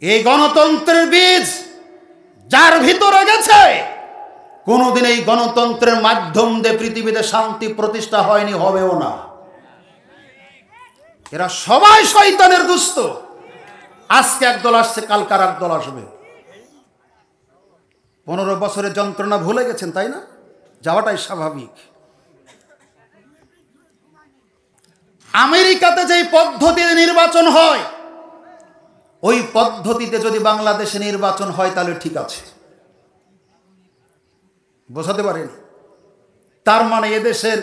এই গণতন্ত্রের বীজ যার ভিতরে গেছে, কোনোদিন এই গণতন্ত্রের মাধ্যম দিয়ে পৃথিবীতে শান্তি প্রতিষ্ঠা হয়নি, হবেও না। এরা সবাই শয়তানের দুষ্ট। আজকে একদল আসছে, কালকে আর একদল আসবে। 15 বছরের যন্ত্রণা ভুলে গেছেন, তাই না? যাওয়াটাই স্বাভাবিক। আমেরিকাতে যেই পদ্ধতিতে নির্বাচন হয়, ওই পদ্ধতিতে যদি বাংলাদেশে নির্বাচন হয় তাহলে ঠিক আছে। বোঝাতে পারেন? তার মানে এদেশের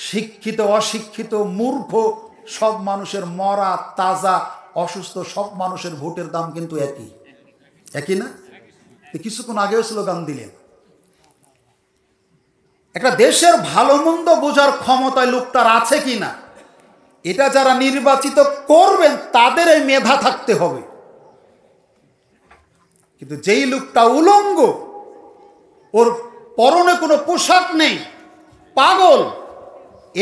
শিক্ষিত, অশিক্ষিত, মূর্খ সব মানুষের, মরা, তাজা, অসুস্থ সব মানুষের ভোটের দাম কিন্তু একই। একই না? কিছুক্ষণ আগেও স্লোগান দিলেন। একটা দেশের ভালো মন্দ বোঝার ক্ষমতায় লোকটার আছে কিনা, এটা যারা নির্বাচিত করবেন তাদের এই মেধা থাকতে হবে। কিন্তু যেই লোকটা উলঙ্গ, ওর পরনে কোনো পোশাক নেই, পাগল,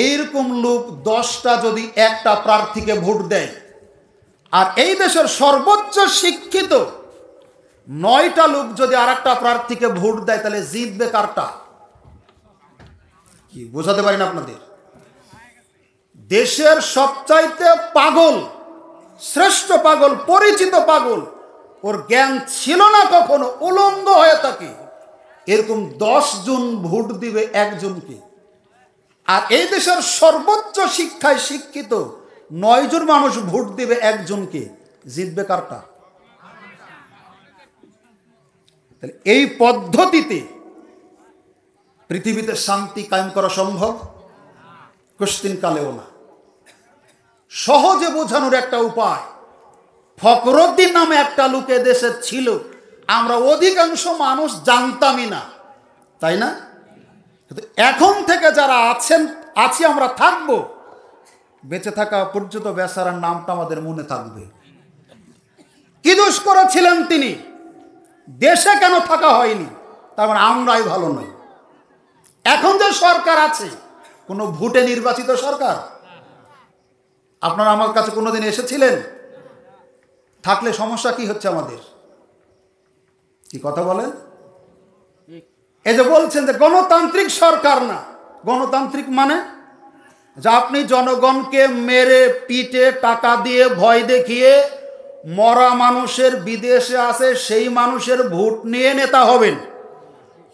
এইরকম লোক 10টা যদি একটা প্রার্থীকে ভোট দেয়, আর এই দেশের সর্বোচ্চ শিক্ষিত 9টা লোক যদি আর একটা প্রার্থীকে ভোট দেয়, তাহলে জিতবে কারটা? কি বোঝাতে পারি না আপনাদের? দেশের সবচাইতে পাগল, শ্রেষ্ঠ পাগল, পরিচিত পাগল, ওর জ্ঞান ছিল না কখনো, উলঙ্গ হয়ে থাকে, এরকম 10 জন ভোট দিবে একজনকে। আর এই দেশের সর্বোচ্চ শিক্ষায় শিক্ষিত 9 জন মানুষ ভোট দিবে একজনকে, জিতবে কারটা? তাহলে এই পদ্ধতিতে পৃথিবীতে শান্তি কায়েম করা সম্ভব? কোশ্চিন কালেও না। সহজে বোঝানোর একটা উপায়, ফখরুদ্দিন নামে একটা লোক দেশে ছিল, আমরা অধিকাংশ মানুষ জানতামই না, তাই না? এখন থেকে যারা আছি আমরা থাকবো, বেঁচে থাকা পর্যন্ত বেচারার নামটা আমাদের মনে থাকবে। কি দোষ করেছিলেন তিনি? দেশে কেন থাকা হয়নি? তার মানে আমরাই ভালো নই। এখন যে সরকার আছে, কোনো ভোটে নির্বাচিত সরকার? আপনারা আমার কাছে কোনোদিন এসেছিলেন? থাকলে সমস্যা কি হচ্ছে আমাদের? কি কথা বলেন? এই যে বলছেন যে গণতান্ত্রিক সরকার না, গণতান্ত্রিক মানে যে আপনি জনগণকে মেরে পিটে টাকা দিয়ে ভয় দেখিয়ে মরা মানুষের, বিদেশে আছে সেই মানুষের ভোট নিয়ে নেতা হবেন,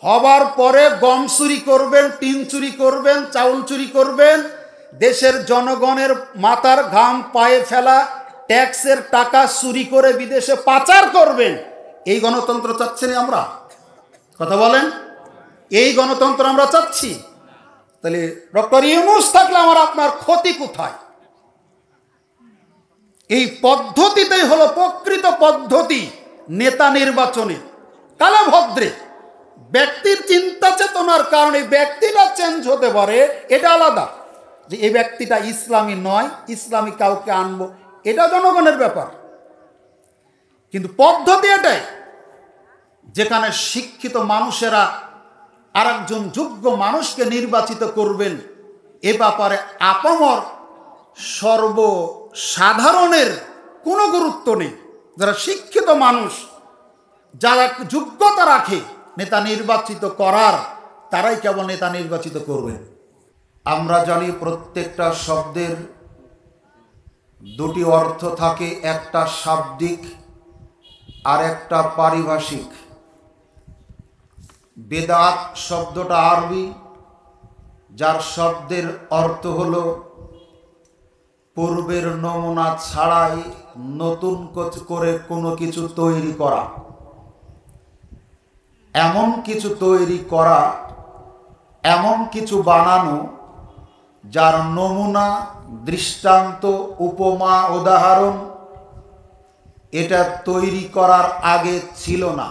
হবার পরে গম চুরি করবেন, টিন চুরি করবেন, চাউল চুরি করবেন, দেশের জনগণের মাথার ঘাম পায়ে ফেলা ট্যাক্সের টাকা চুরি করে বিদেশে পাচার করবেন। এই গণতন্ত্র চাচ্ছি না আমরা? কথা বলেন, এই গণতন্ত্র আমরা চাচ্ছি? তাহলে ডক্টর ইউনূস থাকলে আমার আপনার ক্ষতি কোথায়? এই পদ্ধতিটাই হলো প্রকৃত পদ্ধতি নেতা নির্বাচনে। কালে ভদ্রে ব্যক্তির চিন্তা চেতনার কারণে ব্যক্তিটা চেঞ্জ হতে পারে, এটা আলাদা। যে এই ব্যক্তিটা ইসলামী নয়, ইসলামী কাউকে আনবো, এটা জনগণের ব্যাপার। কিন্তু পদ্ধতি এটাই, যেখানে শিক্ষিত মানুষেরা আর একজন যোগ্য মানুষকে নির্বাচিত করবেন, এ ব্যাপারে আপামর সর্বসাধারণের কোনো গুরুত্ব নেই। যারা শিক্ষিত মানুষ, যারা যোগ্যতা রাখে নেতা নির্বাচিত করার, তারাই কেবল নেতা নির্বাচিত করবেন। আমরা জানি প্রত্যেকটা শব্দের দুটি অর্থ থাকে, একটা শাব্দিক আর একটা পারিভাষিক। বেদাত শব্দটা আরবি, যার শব্দের অর্থ হলো পূর্বের নমুনা ছাড়াই নতুন করে কোনো কিছু তৈরি করা, এমন কিছু তৈরি করা, এমন কিছু বানানো যার নমুনা, দৃষ্টান্ত, উপমা, উদাহরণ এটা তৈরি করার আগে ছিল না।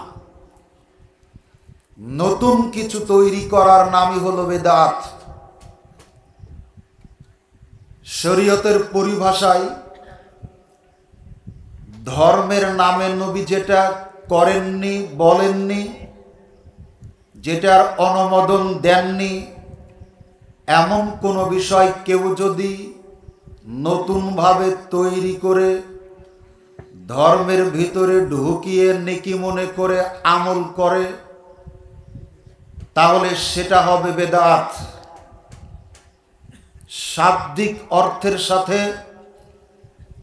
নতুন কিছু তৈরি করার নামই হলো বেদাত। শরীয়তের পরিভাষায় ধর্মের নামে নবী যেটা করেননি, বলেননি, যেটার অনুমোদন দেননি, এমন কোনো বিষয় কেউ যদি নতুনভাবে তৈরি করে ধর্মের ভিতরে ঢুকিয়ে নেকি মনে করে আমল করে, তাহলে সেটা হবে বেদাত। শাব্দিক অর্থের সাথে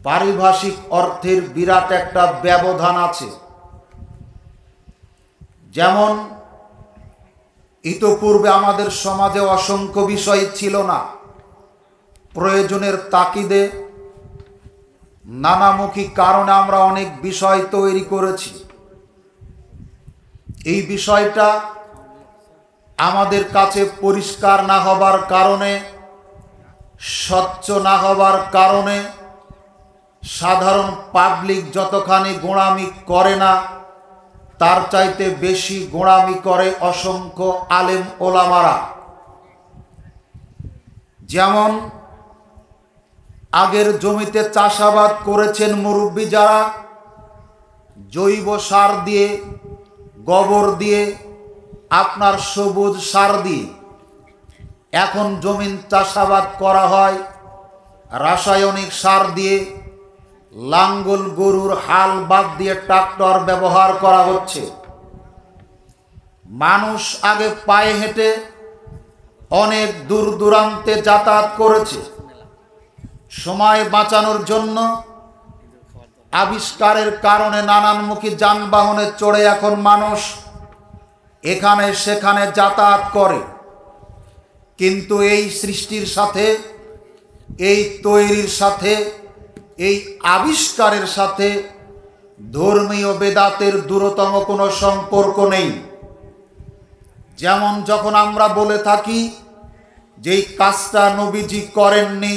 পারিভাষিক অর্থের বিরাট একটা ব্যবধান আছে। যেমন ইতপূর্বে আমাদের সমাজে অসংখ্য বিষয় ছিল না, প্রয়োজনের তাকিদে নানামুখী কারণে আমরা অনেক বিষয় তৈরি করেছি। এই বিষয়টা আমাদের কাছে পরিষ্কার না হবার কারণে, স্বচ্ছ না হবার কারণে সাধারণ পাবলিক যতখানি গোঁড়ামি করে না, তার চাইতে বেশি গোঁড়ামি করে অসংখ্য আলেম ওলামারা। যেমন আগের জমিতে চাষাবাদ করেছেন মুরব্বী যারা, জৈব সার দিয়ে, গোবর দিয়ে, আপনার সবুজ সার দিয়ে। এখন জমিন চাষাবাদ করা হয় রাসায়নিক সার দিয়ে, লাঙ্গল গরুর হাল বাদ দিয়ে ট্রাক্টর ব্যবহার করা হচ্ছে। মানুষ আগে পায়ে হেঁটে অনেক দূর দূরান্তে যাতায়াত করেছে। সময় বাঁচানোর জন্য আবিষ্কারের কারণে নানানমুখী যানবাহনে চড়ে এখন মানুষ এখানে সেখানে যাতায়াত করে। কিন্তু এই সৃষ্টির সাথে, এই তৈরির সাথে, এই আবিষ্কারের সাথে ধর্মীয় বেদাতের দূরতম কোনো সম্পর্ক নেই। যেমন যখন আমরা বলে থাকি যে এই কাজটা নবীজি করেননি,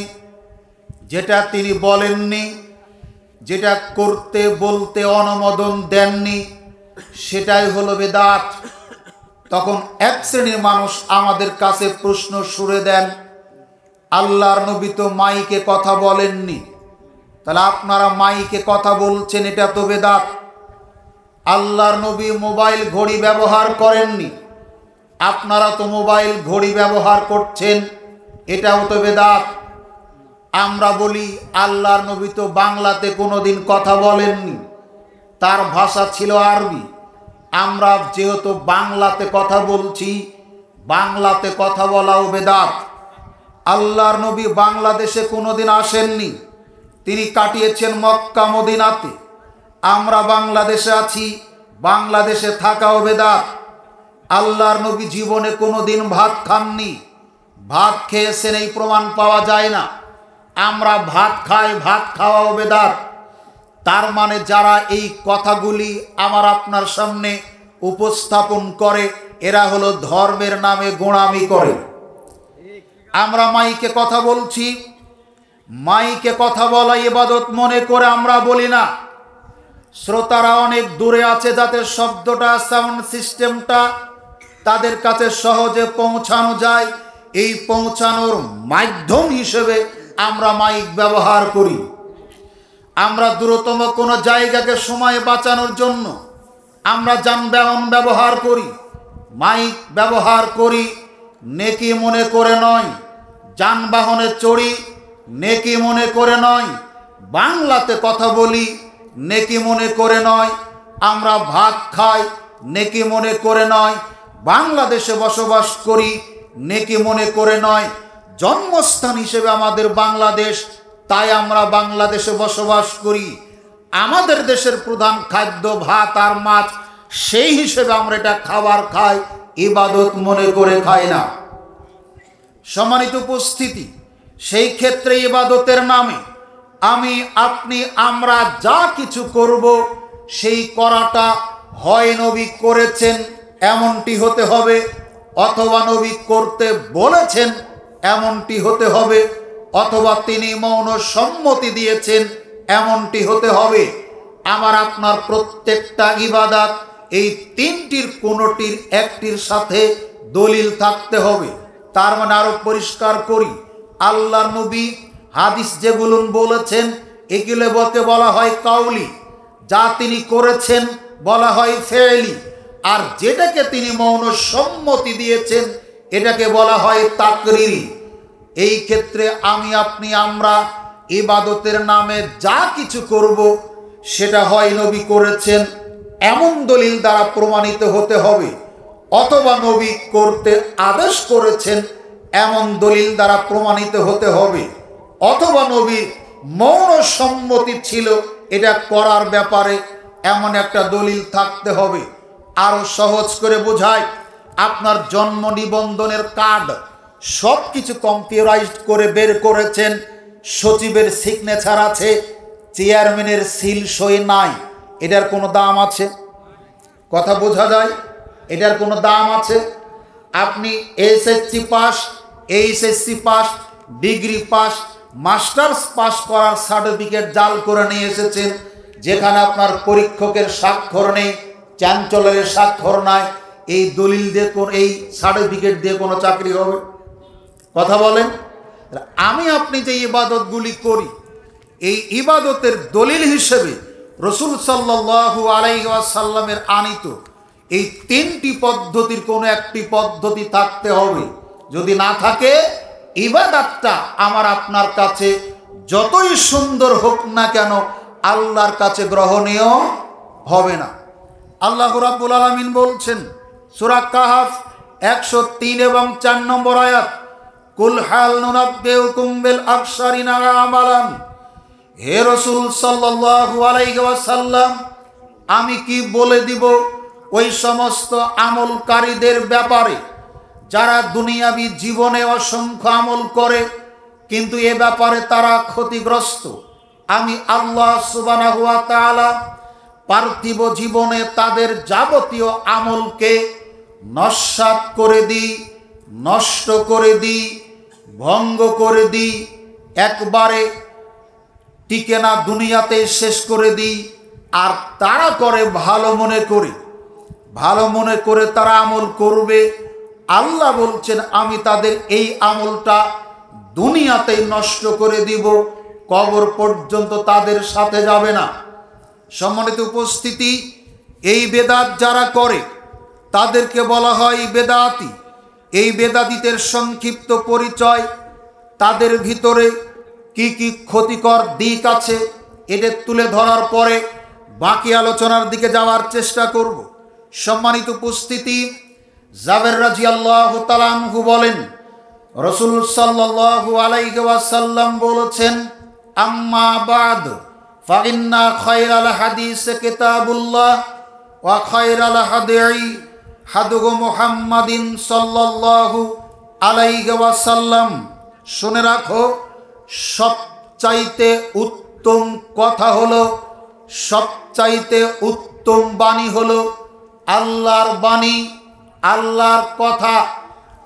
যেটা তিনি বলেননি, যেটা করতে বলতে অনুমোদন দেননি, সেটাই হলো বেদাত। তখন এক শ্রেণীর মানুষ আমাদের কাছে প্রশ্ন ছুড়ে দেন, আল্লাহর নবী তো মাইকে কথা বলেননি, তাহলে আপনারা মাইকে কথা বলছেন, এটা তো বেদাত। আল্লাহর নবী মোবাইল ঘড়ি ব্যবহার করেননি, আপনারা তো মোবাইল ঘড়ি ব্যবহার করছেন, এটাও তো বেদাত। আমরা বলি আল্লাহর নবী তো বাংলাতে কোনোদিন কথা বলেননি, তার ভাষা ছিল আরবি। আমরা যেহেতু বাংলাতে কথা বলছি, বাংলাতে কথা বলাও বেদাত। আল্লাহর নবী বাংলাদেশে কোনোদিন আসেননি, তিনি কাটিয়েছেন মক্কা মদিনাতে। আমরা বাংলাদেশে আছি, বাংলাদেশে থাকাও বেদাত। আল্লাহর নবী জীবনে কোনোদিন ভাত খাননি, ভাত খেয়েছেন এই প্রমাণ পাওয়া যায় না। আমরা ভাত খাই, ভাত খাওয়াও বেদাত। তার মানে যারা এই কথাগুলি আমার আপনার সামনে উপস্থাপন করে, এরা হলো ধর্মের নামে গোঁড়ামি করে। আমরা মাইকে কথা বলছি, মাইকে কথা বলা ইবাদত মনে করে আমরা বলি না। শ্রোতারা অনেক দূরে আছে, যাতে শব্দটা, সাউন্ড সিস্টেমটা তাদের কাছে সহজে পৌঁছানো যায়, এই পৌঁছানোর মাধ্যম হিসেবে আমরা মাইক ব্যবহার করি। আমরা দূরতম কোনো জায়গাকে সময় বাঁচানোর জন্য আমরা যানবাহন ব্যবহার করি, মাইক ব্যবহার করি, নেকি মনে করে নয়। যানবাহনে চড়ি, নেকি মনে করে নয়। বাংলাতে কথা বলি, নেকি মনে করে নয়। আমরা ভাত খাই, নেকি মনে করে নয়। বাংলাদেশে বসবাস করি, নেকি মনে করে নয়। জন্মস্থান হিসেবে আমাদের বাংলাদেশ, তাই আমরা বাংলাদেশে বসবাস করি। আমাদের দেশের প্রধান খাদ্য ভাত আর মাছ, সেই হিসেবে আমরা এটা খাবার খাই, ইবাদত মনে করে খাই না। সম্মানিত উপস্থিতি, সেই ক্ষেত্রে ইবাদতের নামে আমি, আপনি, আমরা যা কিছু করব, সেই করাটা হয় নবী করেছেন এমনটি হতে হবে, অথবা নবী করতে বলেছেন এমনটি হতে হবে, অথবা তিনি মৌন সম্মতি দিয়েছেন এমনটি হতে হবে। আমার আপনার প্রত্যেকটা ইবাদত এই তিনটির কোনোটির একটির সাথে দলিল থাকতে হবে। তার মানে আরো পরিষ্কার করি, আল্লাহর নবী হাদিস যেগুলো বলেছেন এগুলোকে বলা হয় কাউলি, যা তিনি করেছেন বলা হয় ফেলি, আর যেটাকে তিনি মৌন সম্মতি দিয়েছেন এটাকে বলা হয় তাকরিরি। এই ক্ষেত্রে আমি, আপনি, আমরা ইবাদতের নামে যা কিছু করব, সেটা হয় নবী করেছেন এমন দলিল দ্বারা প্রমাণিত হতে হবে, অথবা নবী করতে আদেশ করেছেন এমন দলিল দ্বারা প্রমাণিত হতে হবে, অথবা নবীর মৌন সম্মতি ছিল এটা করার ব্যাপারে এমন একটা দলিল থাকতে হবে। আরো সহজ করে বোঝায়, আপনার জন্ম নিবন্ধনের কার্ড সব কিছু কম্পিউটারাইজড করে বের করেছেন, সচিবের সিগনেচার আছে, চেয়ারম্যানের সিল সই নাই, এটার কোনো দাম আছে? কথা বোঝা যায়? এটার কোনো দাম আছে? আপনি SSC pass, HSC pass, degree pass, masters pass করার সার্টিফিকেট জাল করে নিয়ে এসেছেন, যেখানে আপনার পরীক্ষকের স্বাক্ষর নেই, চ্যান্সেলরের স্বাক্ষর নাই, এই দলিল দিয়ে এই সার্টিফিকেট দিয়ে কোনো চাকরি হবে? কথা বলেন। আমি আপনি যে ইবাদতগুলি করি, এই ইবাদতের দলিল হিসেবে রসুল সাল্লাল্লাহু আলাইহি ওয়াসাল্লামের আনিত এই তিনটি পদ্ধতির কোনো একটি পদ্ধতি থাকতে হবে। যদি না থাকে, ইবাদতটা আমার আপনার কাছে যতই সুন্দর হোক না কেন আল্লাহর কাছে গ্রহণীয় হবে না। আল্লাহ রাব্বুল আলামিন বলছেন সূরা কাহফ 103 এবং 4 নম্বর আয়াত, কুল হাল নুনাব্বিউকুম বিল আকসারিনা আমালান। হে রাসূল সাল্লাল্লাহু আলাইহি ওয়াসাল্লাম, আমি কি বলে দিব ওই সমস্ত আমলকারীদের ব্যাপারে যারা দুনিয়াবি জীবনে অসংখ্য আমল করে কিন্তু এ ব্যাপারে তারা ক্ষতিগ্রস্ত। আমি আল্লাহ সুবহানাহু ওয়া তাআলা পার্থিব জীবনে তাদের যাবতীয় আমলকে নস্যাৎ করে দিই, নষ্ট করে দিই, ভঙ্গ করে দিই, একবারে টিকে না দুনিয়াতে শেষ করে দিই। আর তারা করে ভালো মনে করে তারা আমল করবে। আল্লাহ বলছেন আমি তাদের এই আমলটা দুনিয়াতেই নষ্ট করে দিব, কবর পর্যন্ত তাদের সাথে যাবে না। সম্মানিত উপস্থিতি, এই বেদাত যারা করে তাদেরকে বলা হয় বেদাতি। এই বেদাতীদের সংক্ষিপ্ত পরিচয়, তাদের ভিতরে কি কি ক্ষতিকর দিক আছে এটা তুলে ধরার পরে বাকি আলোচনার দিকে যাওয়ার চেষ্টা করব। সম্মানিত উপস্থিতি, জাবের রাদিয়াল্লাহু তাআলা আনহু বলেন, রাসূল সাল্লাল্লাহু আলাইহি ওয়াসাল্লাম বলেছেন, আম্মা বাদ ফাইন্না খায়রাল হাদিস কিতাবুল্লাহ ওয়া খায়রাল হাদী হাদু মুহাম্মাদিন সাল্লাল্লাহু আলাইহি ওয়াসাল্লাম। শুনে রাখো, সবচাইতে উত্তম কথা হলো, সবচাইতে উত্তম বাণী হলো আল্লাহর বাণী, আল্লাহর কথা।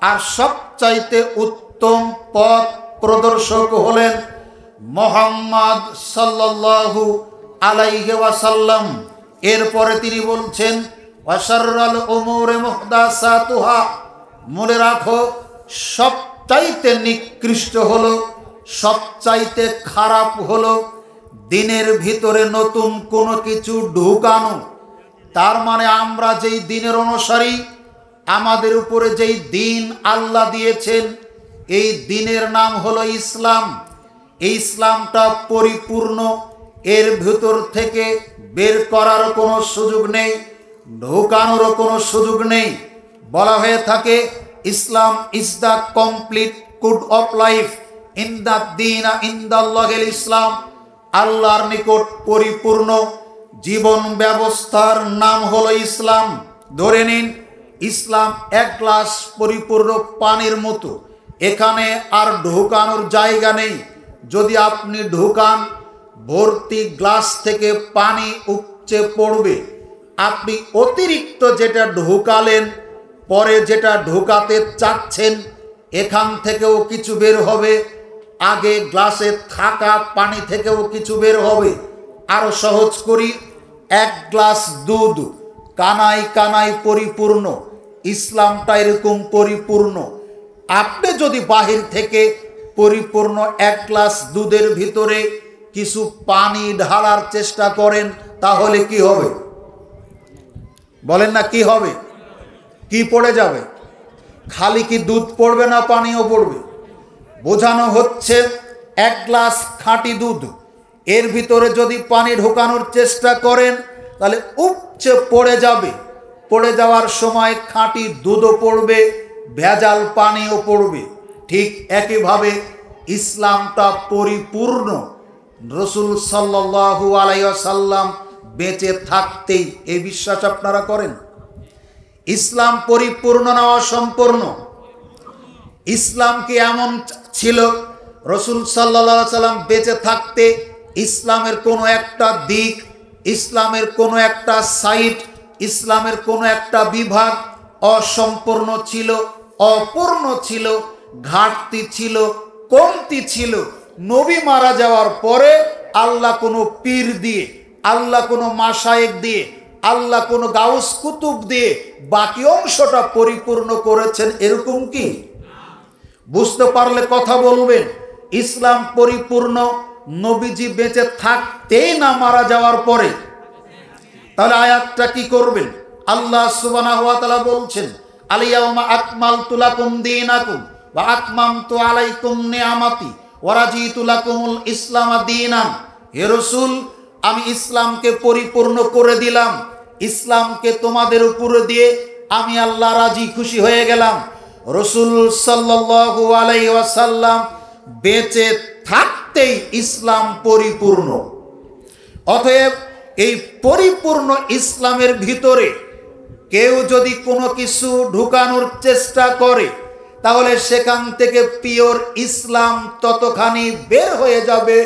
আর সবচাইতে উত্তম পথ প্রদর্শক হলেন মুহাম্মদ সাল্লাল্লাহু আলাইহি ওয়াসাল্লাম। এরপরে তিনি বলছেন, ওয়াশাররাল উমুরি মুহদাসাতুহা। মনে রাখো, সবচাইতে নিকৃষ্ট হলো, সবচাইতে খারাপ হলো দিনের ভিতরে নতুন কোনো কিছু ঢুকানো। তার মানে আমরা যেই দিনের অনুসারী, আমাদের উপরে যেই দিন আল্লাহ দিয়েছেন, এই দিনের নাম হলো ইসলাম। এই ইসলামটা পরিপূর্ণ, এর ভিতর থেকে বের করার কোনো সুযোগ নেই, ঢোকানোরও কোনো সুযোগ নেই। বলা হয়ে থাকে Islam is the complete code of life, ইন দ্য দীন ইনদাল্লাহিল ইসলাম। আল্লাহর নিকট পরিপূর্ণ জীবন ব্যবস্থার নাম হলো ইসলাম। ধরে নিন, ইসলাম এক গ্লাস পরিপূর্ণ পানির মতো, এখানে আর ঢোকানোর জায়গা নেই। যদি আপনি ঢোকান, ভর্তি গ্লাস থেকে পানি উপচে পড়বে। আপনি অতিরিক্ত যেটা ঢোকালেন, পরে যেটা ঢোকাতে চাচ্ছেন, এখান থেকেও কিছু বের হবে, আগে গ্লাসে থাকা পানি থেকেও কিছু বের হবে। আরো সহজ করি, এক গ্লাস দুধ কানায় কানায় পরিপূর্ণ, ইসলামটা এরকম পরিপূর্ণ। আপনি যদি বাহির থেকে পরিপূর্ণ এক গ্লাস দুধের ভিতরে কিছু পানি ঢালার চেষ্টা করেন, তাহলে কি হবে? বলেন না, কি হবে? কি পড়ে যাবে? খালি কি দুধ পড়বে না পানিও পড়বে? বোঝানো হচ্ছে এক গ্লাস খাঁটি দুধ, এর ভিতরে যদি পানি ঢোকানোর চেষ্টা করেন তাহলে উপচে পড়ে যাবে। পড়ে যাওয়ার সময় খাঁটি দুধও পড়বে, ভেজাল পানিও পড়বে। ঠিক একইভাবে ইসলামটা পরিপূর্ণ। রসুল সাল্লাল্লাহু আলাইহি ওয়াসাল্লাম বেঁচে থাকতেই এই বিশ্বাস আপনারা করেন? ইসলাম পরিপূর্ণ না অসম্পূর্ণ? ইসলাম কি এমন ছিল রসুল সাল্লাল্লাহু আলাইহি ওয়াসাল্লাম বেঁচে থাকতে ইসলামের কোনো একটা দিক, ইসলামের কোনো একটা সাইট, ইসলামের কোনো একটা বিভাগ অসম্পূর্ণ ছিল, অপূর্ণ ছিল, ঘাটতি ছিল, কমতি ছিল? নবী মারা যাওয়ার পরে আল্লাহ কোনো পীর দিয়ে, আল্লাহ কোনো মাশায়েখ দিয়ে, আল্লাহ কোনো গাউস কুতুব দিয়ে বাকি অংশটা পরিপূর্ণ করেছেন, এরকম কি? বুঝতে পারলে কথা বলবেন। ইসলাম পরিপূর্ণ নবীজি বেঁচে থাকতেই না মারা যাওয়ার পরে। তাহলে আয়াতটা কি করবেন? আল্লাহ সুবহানাহু ওয়া তাআলা বলছেন, আল-ইয়াওমা আকমালতু লাকুম দীনাকুম ওয়া আতমামতু আলাইকুম নিআমাতি ওয়া রাদিতু লাকুমুল ইসলামা দীনান। হে রাসূল, আমি ইসলামকে পরিপূর্ণ করে দিলাম, ইসলামকে তোমাদের উপরে দিয়ে আমি আল্লাহ রাজি খুশি হয়ে গেলাম। রাসূল সাল্লাল্লাহু আলাইহি ওয়াসাল্লাম বেঁচে থাকতেই ইসলাম পরিপূর্ণ। অতএব এই পরিপূর্ণ ইসলামের ভিতরে কেউ যদি কোনো কিছু ঢুকানোর চেষ্টা করে তাহলে সেখান থেকে পিওর ইসলাম ততখানি বের হয়ে যাবে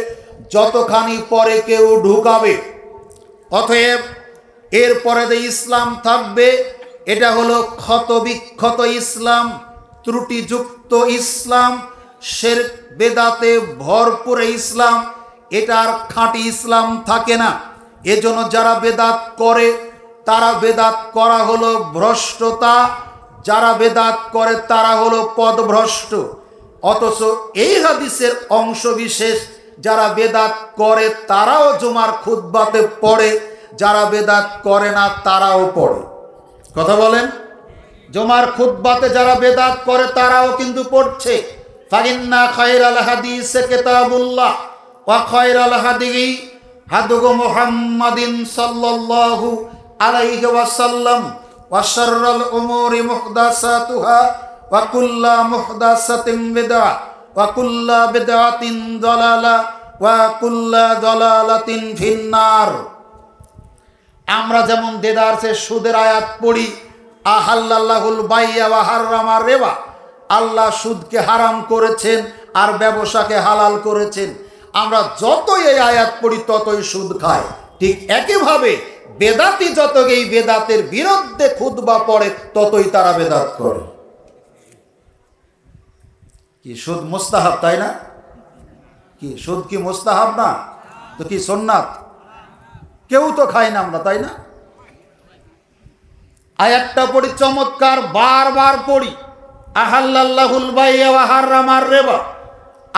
যতখানি পরে কেউ ঢুকাবে। অতএব এরপরে যে ইসলাম থাকবে এটা হলো ক্ষত বিক্ষত ইসলাম, ত্রুটিযুক্ত ইসলাম, শিরক বেদাতে ভরপুর ইসলাম। এটার খাঁটি ইসলাম থাকে না। এজন্য যারা বেদাত করে তারা বেদাত করা হলো ভ্রষ্টতা, যারা বেদাত করে তারা হলো পদভ্রষ্ট। অথচ এই হাদিসের অংশ বিশেষ যারা বেদাত করে তারাও জুমার খুতবাতে পড়ে, যারা বেদাত করে না তারাও পড়ে। কথা বলেন? জুমার খুতবাতে যারা বেদাত করে তারাও কিন্তু পড়ছে। ফাইন্না খায়রাল হাদিসে কিতাবুল্লাহ ওয়া খায়রাল হাদি হাদু মুহাম্মাদিন সাল্লাল্লাহু আলাইহি ওয়াসাল্লাম ওয়া শাররাল উমুরি মুহদাসাতুহা ওয়া কুল্লা মুহদাসাতিন বিদআ ওয়া কুল্লা বিদআতিন দালালা ওয়া কুল্লা দালালাতিন ফিন্নার। আমরা যেমন দেদারসে সুদের আয়াত পড়ি, আহাল্লাল্লাহুল বাইয়া ওয়া হাররামার রিবা, আল্লাহ সুদকে হারাম করেছেন আর ব্যবসাকে হালাল করেছেন। আমরা যতই এই আয়াত পড়ি ততই সুদ খাই। ঠিক একইভাবে বেদাতি যত এই বেদাতের বিরুদ্ধে খুতবা পড়ে ততই তারা বেদাত করে। কি সুদ মুস্তাহাব, তাই না? কি সুদ কি মুস্তাহাব না? তো কি সুন্নাত? কেউ তো খাই না আমরা, তাই না? আয়াতটা পড়ি চমৎকার, বারবার পড়ি, আহাল্লাল্লাহুল বাইয়া ওয়া হাররামার রিবা।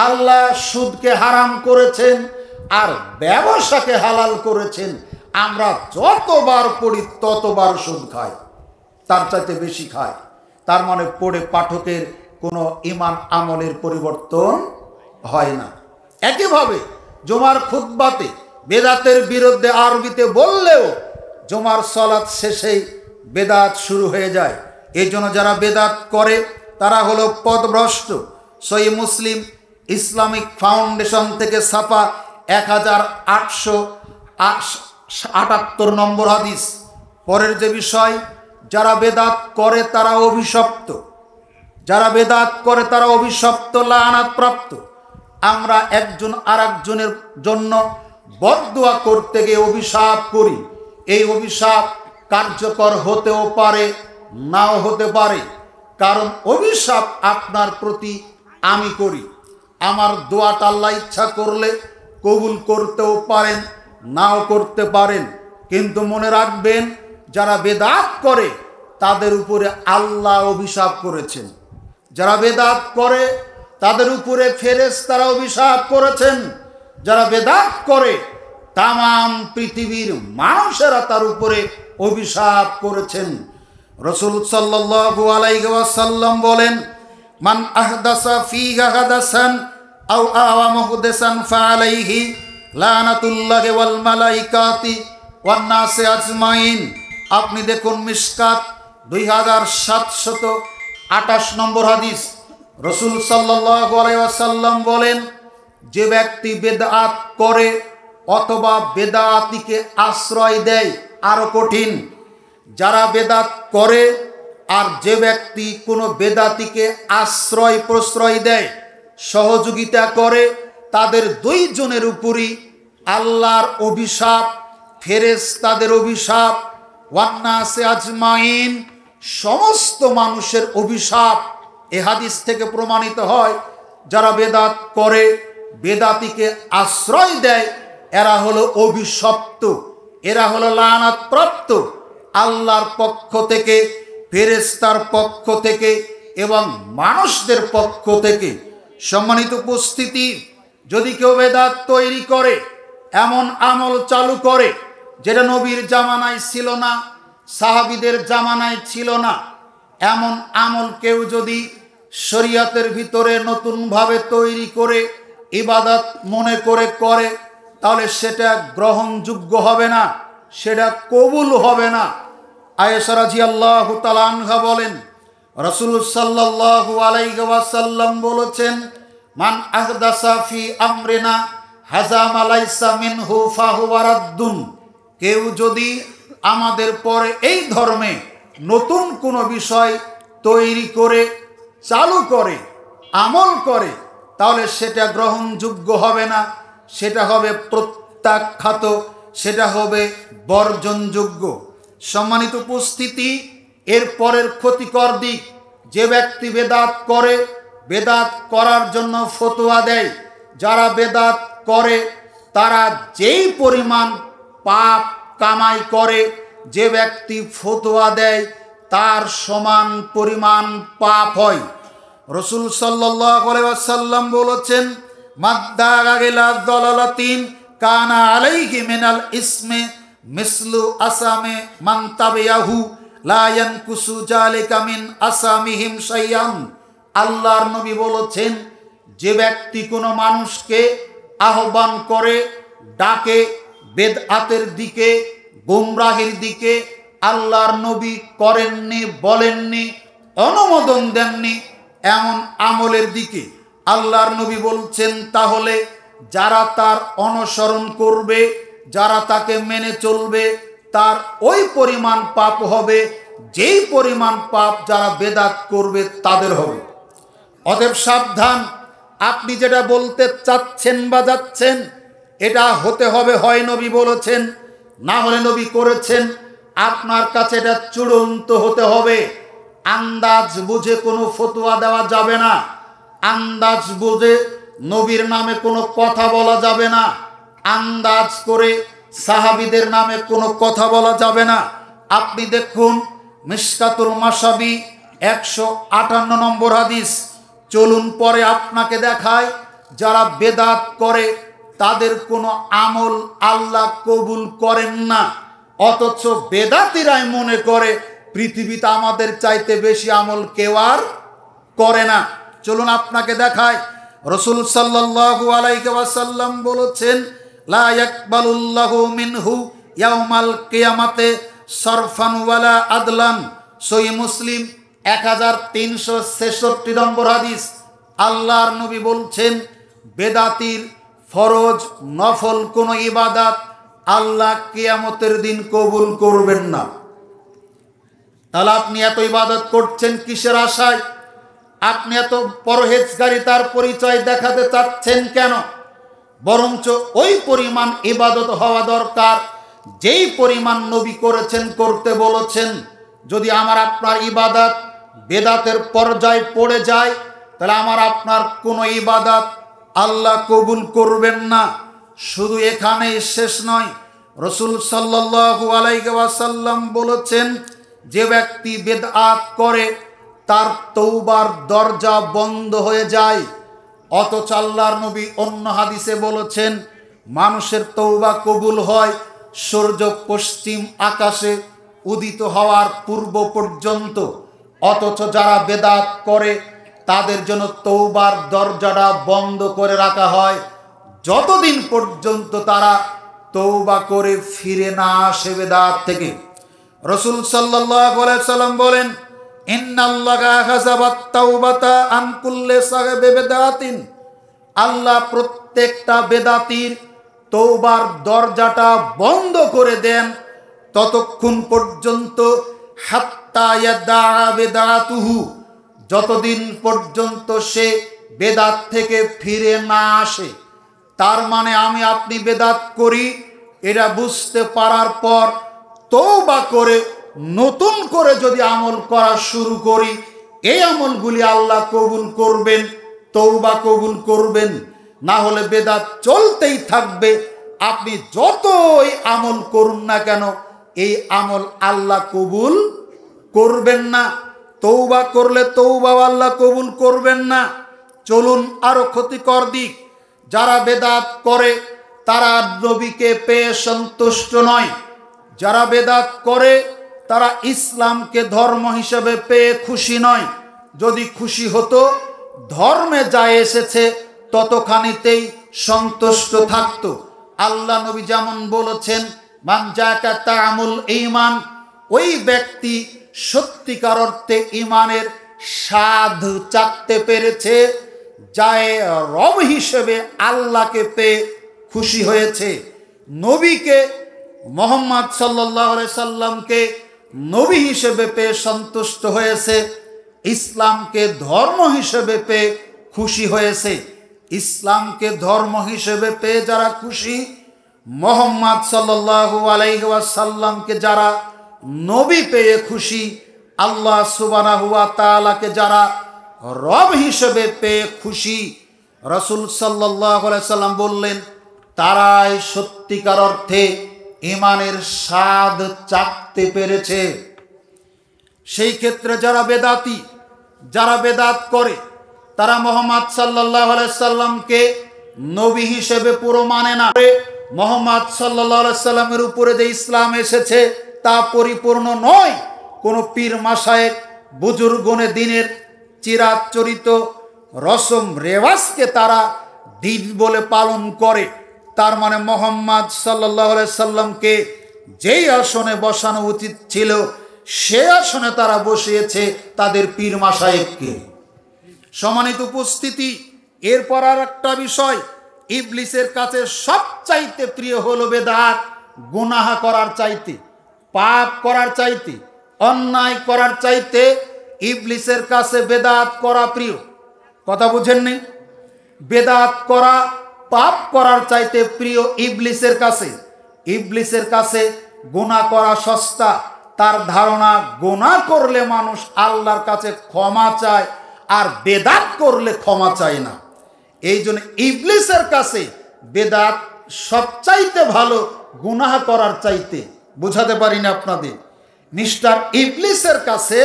আল্লাহ সুদকে হারাম করেছেন আর ব্যবসাকে হালাল করেছেন। আমরা যতবার পড়ি ততবার সুদ খাই, তার চাইতে বেশি খাই। তার মানে পড়ে পাঠকের কোনো ঈমান আমলের পরিবর্তন হয় না। একইভাবে জুমার খুতবাতে বেদাতের বিরুদ্ধে আরবিতে বললেও জুমার সালাত শেষেই বেদাত শুরু হয়ে যায়। এই জন্য যারা বেদাত করে তারা হলো পদভ্রষ্ট। সহিহ মুসলিম ইসলামিক ফাউন্ডেশন থেকে ছাপা 1878 নম্বর হাদিস। পরের যে বিষয়, যারা বেদাত করে তারা অভিশপ্ত, যারা বেদাত করে তারা অভিশপ্ত, লাআনাত প্রাপ্ত। আমরা একজন আরেকজনের জন্য বদদুয়া করতে গিয়ে অভিশাপ করি। এই অভিশাপ কার্যকর হতেও পারে, নাও হতে পারে। কারণ অভিশাপ আপনার প্রতি আমি করি, আমার দোয়াটা আল্লাহ ইচ্ছা করলে কবুল করতেও পারেন, নাও করতে পারেন। কিন্তু মনে রাখবেন, যারা বেদাত করে তাদের উপরে আল্লাহ অভিশাপ করেছেন। যারা বেদাত করে তাদের উপরে ফেরেশতারা অভিশাপ করেছেন। যারা বেদাত করে তামাম পৃথিবীর মানুষেরা তার উপরে অভিশাপ করেছেন। রাসূল সাল্লাল্লাহু আলাইহি ওয়াসাল্লাম বলেন, মান আহদাসা ফিহা হাদাসান আও আওয়া মুহদাসান ফাআলাইহি লানাতুল্লাহি ওয়াল মালাইকাতি ওয়ান নাসি আজমাইন। আপনি দেখুন মিশকাত 2728 নম্বর হাদিস। রাসূল সাল্লাল্লাহু আলাইহি ওয়াসাল্লাম বলেন, যে ব্যক্তি বেদাত করে অথবা বেদাতিকে আশ্রয় দেয়, আরো কঠিন, যারা বেদাত করে আর যে ব্যক্তি কোনো বেদাতিকে আশ্রয় প্রশ্রয় দেয়, সহযোগিতা করে, তাদের দুইজনের উপরই আল্লাহর অভিশাপ, ফেরেশতাদের অভিশাপ, ওয়ান নাসি আজমাইন, সমস্ত মানুষের অভিশাপ। এ হাদিস থেকে প্রমাণিত হয়, যারা বেদাত করে, বেদাতিকে আশ্রয় দেয়, এরা হলো অভিশপ্ত, এরা হলো লানাতপ্রাপ্ত আল্লাহর পক্ষ থেকে, ফেরেশতার পক্ষ থেকে এবং মানুষদের পক্ষ থেকে। সম্মানিত উপস্থিতি, যদি কেউ বেদাত তৈরি করে, এমন আমল চালু করে যেটা নবীর জামানায় ছিল না, সাহাবীদের জামানায় ছিল না, এমন আমল কেউ যদি শরীয়তের ভিতরে নতুনভাবে তৈরি করে ইবাদত মনে করে করে, তাহলে সেটা গ্রহণযোগ্য হবে না, সেটা কবুল হবে না। আয়েশা রাদিয়াল্লাহু তাআলা আনহা বলেন, রাসূল সাল্লাল্লাহু আলাইহি ওয়াসাল্লাম বলেছেন, মান আহদাসা ফি আমরিনা হাযা মা লাইসা মিনহু ফাহুয়া রাদ্দুন। কেউ যদি আমাদের পরে এই ধর্মে নতুন কোনো বিষয় তৈরি করে, চালু করে, আমল করে, তাহলে সেটা গ্রহণযোগ্য হবে না, সেটা হবে প্রত্যাখ্যাত, সেটা হবে বর্জনযোগ্য। সম্মানিত উপস্থিতি, এর পরের ক্ষতিকর দিক, যে ব্যক্তি বেদাত করে, বেদাত করার জন্য ফতোয়া দেয়, যারা বেদাত করে তারা যেই পরিমাণ পাপ কামাই করে, যে ব্যক্তি ফতোয়া দেয় তার সমান পরিমাণ পাপ হয়। রাসূল সাল্লাল্লাহু আলাইহি ওয়াসাল্লাম বলেছেন, মাদ্দারা ইলা যালালাতিন কানা আলাইহি মিনাল ইসমে মিসলু আসামে মান তাবিয়াহু লা ইয়ানকুসু যালিকা মিন আসামিহিম শাইয়ান। আল্লাহর নবী বলেছেন, যে ব্যক্তি কোনো মানুষকে আহ্বান করে, ডাকে বেদআতের দিকে, গুমরাহির দিকে, আল্লাহর নবী করেননি, বলেননি, অনুমোদন দেননি এমন আমলের দিকে আল্লাহর নবী বলছেন, তাহলে যারা তার অনুসরণ করবে, যারা তাকে মেনে চলবে, তার ওই পরিমাণ পাপ হবে যেই পরিমাণ পাপ যারা বেদাত করবে তাদের হবে। অতএব সাবধান, আপনি যেটা বলতে চাচ্ছেন বা যাচ্ছেন, এটা হতে হবে হয় নবী বলেছেন, না হলে নবী করেছেন, আপনার কাছে এটা চূড়ান্ত হতে হবে। আন্দাজ বুঝে কোনো ফতোয়া দেওয়া যাবে না, আন্দাজ বুঝে নবীর নামে কোনো কথা বলা যাবে না, আন্দাজ করে সাহাবীদের নামে কোনো কথা বলা যাবে না। আপনি দেখুন মিশকাতুল মাসাবি 158 নম্বর হাদিস। চলুন পরে আপনাকে দেখায়, যারা বেদাত করে তাদের কোনো আমল আল্লাহ কবুল করেন না, অথচ বেদাতিরাই মনে করে পৃথিবীতে আমাদের চাইতে বেশি আমল কেউ আর করে না। চলুন আপনাকে দেখায়, রাসূল সাল্লাল্লাহু আলাইহি ওয়াসাল্লাম বলেছেন, লা ইয়াকবালুল্লাহু মিনহু ইয়াউমাল কিয়ামাতে সরফান ওয়ালা আদলান। সহিহ মুসলিম 1366 নম্বর হাদিস। আল্লাহর নবী বলছেন, বেদাতির ফরজ নফল কোনো ইবাদত আল্লাহ কিয়ামতের দিন কবুল করবেন না। তাহলে আপনি এত ইবাদত করছেন কিসের আশায়? আপনি এত পরহেজগারিতার পরিচয় দেখাতে চাচ্ছেন কেন? বরঞ্চ ওই পরিমাণ ইবাদত হওয়া দরকার যেই পরিমাণ নবী করেছেন, করতে বলেছেন। যদি আমার আপনার ইবাদত বেদাতের পর্যায়ে পড়ে যায়, তাহলে আমার আপনার কোনো ইবাদত আল্লাহ কবুল করবেন না। শুধু এখানেই শেষ নয়, রাসূল সাল্লাল্লাহু আলাইহি ওয়াসাল্লাম বলেছেন, যে ব্যক্তি বেদআত করে তার তওবার দরজা বন্ধ হয়ে যায়। অথচ আল্লাহর নবী অন্য হাদিসে বলেছেন, মানুষের তওবা কবুল হয় সূর্য পশ্চিম আকাশে উদিত হওয়ার পূর্ব পর্যন্ত। অথচ যারা বেদাত করে তাদের জন্য তওবার দরজাটা বন্ধ করে রাখা হয় যতদিন পর্যন্ত তারা তওবা করে ফিরে না আসে বেদাত থেকে। রাসূল সাল্লাল্লাহু আলাইহি সাল্লাম বলেন, ইন্নাল্লাহা হাসাবাত তাওবাতা আন কুল্লি সাহিবি বিদআতিন, আল্লাহ প্রত্যেকটা বেদাতির তওবার দরজাটা বন্ধ করে দেন ততক্ষণ পর্যন্ত, হাত্তা ইয়াদা বিদআতুহু, যতদিন পর্যন্ত সে বেদাত থেকে ফিরে না আসে। তার মানে আমি আপনি বেদাত করি এটা বুঝতে পারার পর তওবা করে নতুন করে যদি আমল করা শুরু করি, এই আমলগুলি আল্লাহ কবুল করবেন, তওবা কবুল করবেন। না হলে বেদাত চলতেই থাকবে। আপনি যতই আমল করুন না কেন এই আমল আল্লাহ কবুল করবেন না। তওবা করলে তওবা আল্লাহ কবুল করবেন না। চলুন আরো ক্ষতিকর দিক। যারা বেদাত করে তারা নবীকে পেয়ে সন্তুষ্ট নয়। যারা বেদাত করে তারা ইসলামকে ধর্ম হিসেবে পেয়ে খুশি নয়। যদি খুশি হতো ধর্মে যা এসেছে ততখানিতেই সন্তুষ্ট থাকতো। আল্লাহ নবী যেমন বলেছেন, মান জাকা তা'মুল ঈমান, ওই ব্যক্তি সত্যিকার অর্থে ঈমানের স্বাদ চাখতে পেরেছে, যায় রব হিসেবে আল্লাহকে পেয়ে খুশি হয়েছে। নবীকে মুহাম্মদ সাল্লাল্লাহু আলাইহি সাল্লামকে নবী হিসেবে পেয়ে সন্তুষ্ট হয়েছে, ইসলামকে ধর্ম হিসেবে পেয়ে খুশি হয়েছে। ইসলামকে ধর্ম হিসেবে পেয়ে যারা খুশি, মুহাম্মদ সাল্লাল্লাহু আলাইহি ওয়াসাল্লামকে যারা নবী পেয়ে খুশি, আল্লাহ সুবহানাহু ওয়া তাআলাকে যারা রব হিসেবে পেয়ে খুশি, রাসূল সাল্লাল্লাহু আলাইহি সাল্লাম বললেন তারাই সত্যিকার অর্থে ঈমানের স্বাদ চাখতে পেরেছে। সেই ক্ষেত্রে যারা বেদাতি, যারা বেদাত করে, তারা মুহাম্মদ সাল্লাল্লাহু আলাইহি সাল্লামকে নবী হিসেবে পুরো মানে না। মুহাম্মদ সাল্লাল্লাহু আলাইহি সাল্লামের উপরে যে ইসলাম এসেছে তা পরিপূর্ণ নয়। কোন পীর মাশায়েখ বুজুর্গনে দিনের চিরাচরিত রসম রেওয়াজকে তারা দিন বলে পালন করে। তার মানে মুহাম্মদ সাল্লাল্লাহু আলাইহি সাল্লামকে যেই আসনে বসানো উচিত ছিল সে আসনে তারা বসিয়েছে তাদের পীর মাশায়েখকে। সম্মানিত উপস্থিতি, এরপর আর একটা বিষয়, ইবলিসের কাছে সবচাইতে প্রিয় হলো বেদাত। গুনাহ করার চাইতে, পাপ করার চাইতে, অন্যায় করার চাইতে ইবলিসের কাছে বেদাত করা প্রিয়। কথা বুঝেননি? বেদাত করা পাপ করার চাইতে প্রিয় ইবলিসের কাছে। ইবলিসের কাছে গুনাহ করা সস্তা। তার ধারণা গুনাহ করলে মানুষ আল্লাহর কাছে ক্ষমা চায়, আর বেদাত করলে ক্ষমা চায় না। এই জন্য ইবলিসের কাছে বেদাত সবচাইতে ভালো গুনাহ করার চাইতে। বুঝাতে পারি না আপনাদের? মিস্টার ইবলিসের কাছে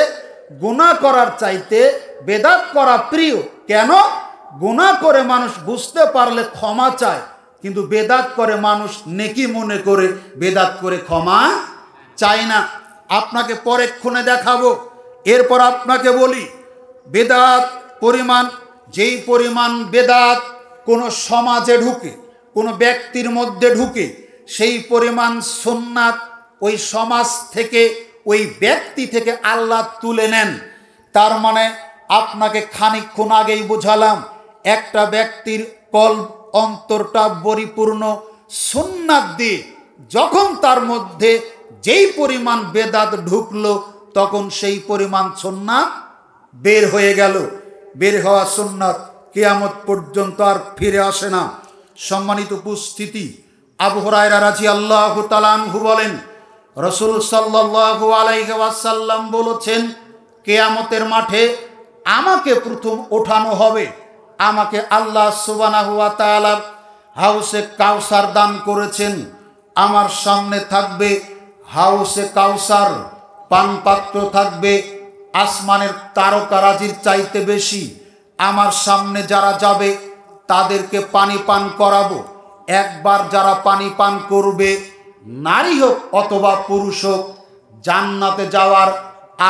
গুনাহ করার চাইতে বেদাত করা প্রিয়। কেন? গুনাহ করে মানুষ বুঝতে পারলে ক্ষমা চায়, কিন্তু বেদাত করে মানুষ নেকি মনে করে বেদাত করে ক্ষমা চায় না। আপনাকে পরেক্ষণে দেখাবো। এরপর আপনাকে বলি, বেদাত পরিমাণ, যেই পরিমাণ বেদাত কোনো সমাজে ঢুকে, কোনো ব্যক্তির মধ্যে ঢুকে, সেই পরিমাণ সুন্নাত ওই সমাজ থেকে, ওই ব্যক্তি থেকে আল্লাহ তুলে নেন। তার মানে আপনাকে খানিকক্ষণ আগেই বুঝালাম, একটা ব্যক্তির কল্ব অন্তরটা পরিপূর্ণ সুন্নাত দিয়ে যখন তার মধ্যে যেই পরিমাণ বেদাত ঢুকলো, তখন সেই পরিমাণ সুন্নাত বের হয়ে গেল। বের হওয়া সুন্নাত কিয়ামত পর্যন্ত আর ফিরে আসে না। সম্মানিত উপস্থিতি, আবু হুরায়রা রাদিয়াল্লাহু তাআলা আনহু বলেন, রাসূল সাল্লাল্লাহু আলাইহি ওয়াসাল্লাম বলেছেন, কিয়ামতের মাঠে আমাকে প্রথম ওঠানো হবে। আমাকে আল্লাহ সুবহানাহু ওয়া তাআলা হাউসে কাউসার দান করেছেন। আমার সামনে থাকবে হাউসে কাউসার, পানপাত্র থাকবে আসমানের তারকারাজির চাইতে বেশি। আমার সামনে যারা যাবে তাদেরকে পানি পান করাবো। একবার যারা পানি পান করবে, নারী হোক অথবা পুরুষ হোক, জান্নাতে যাওয়ার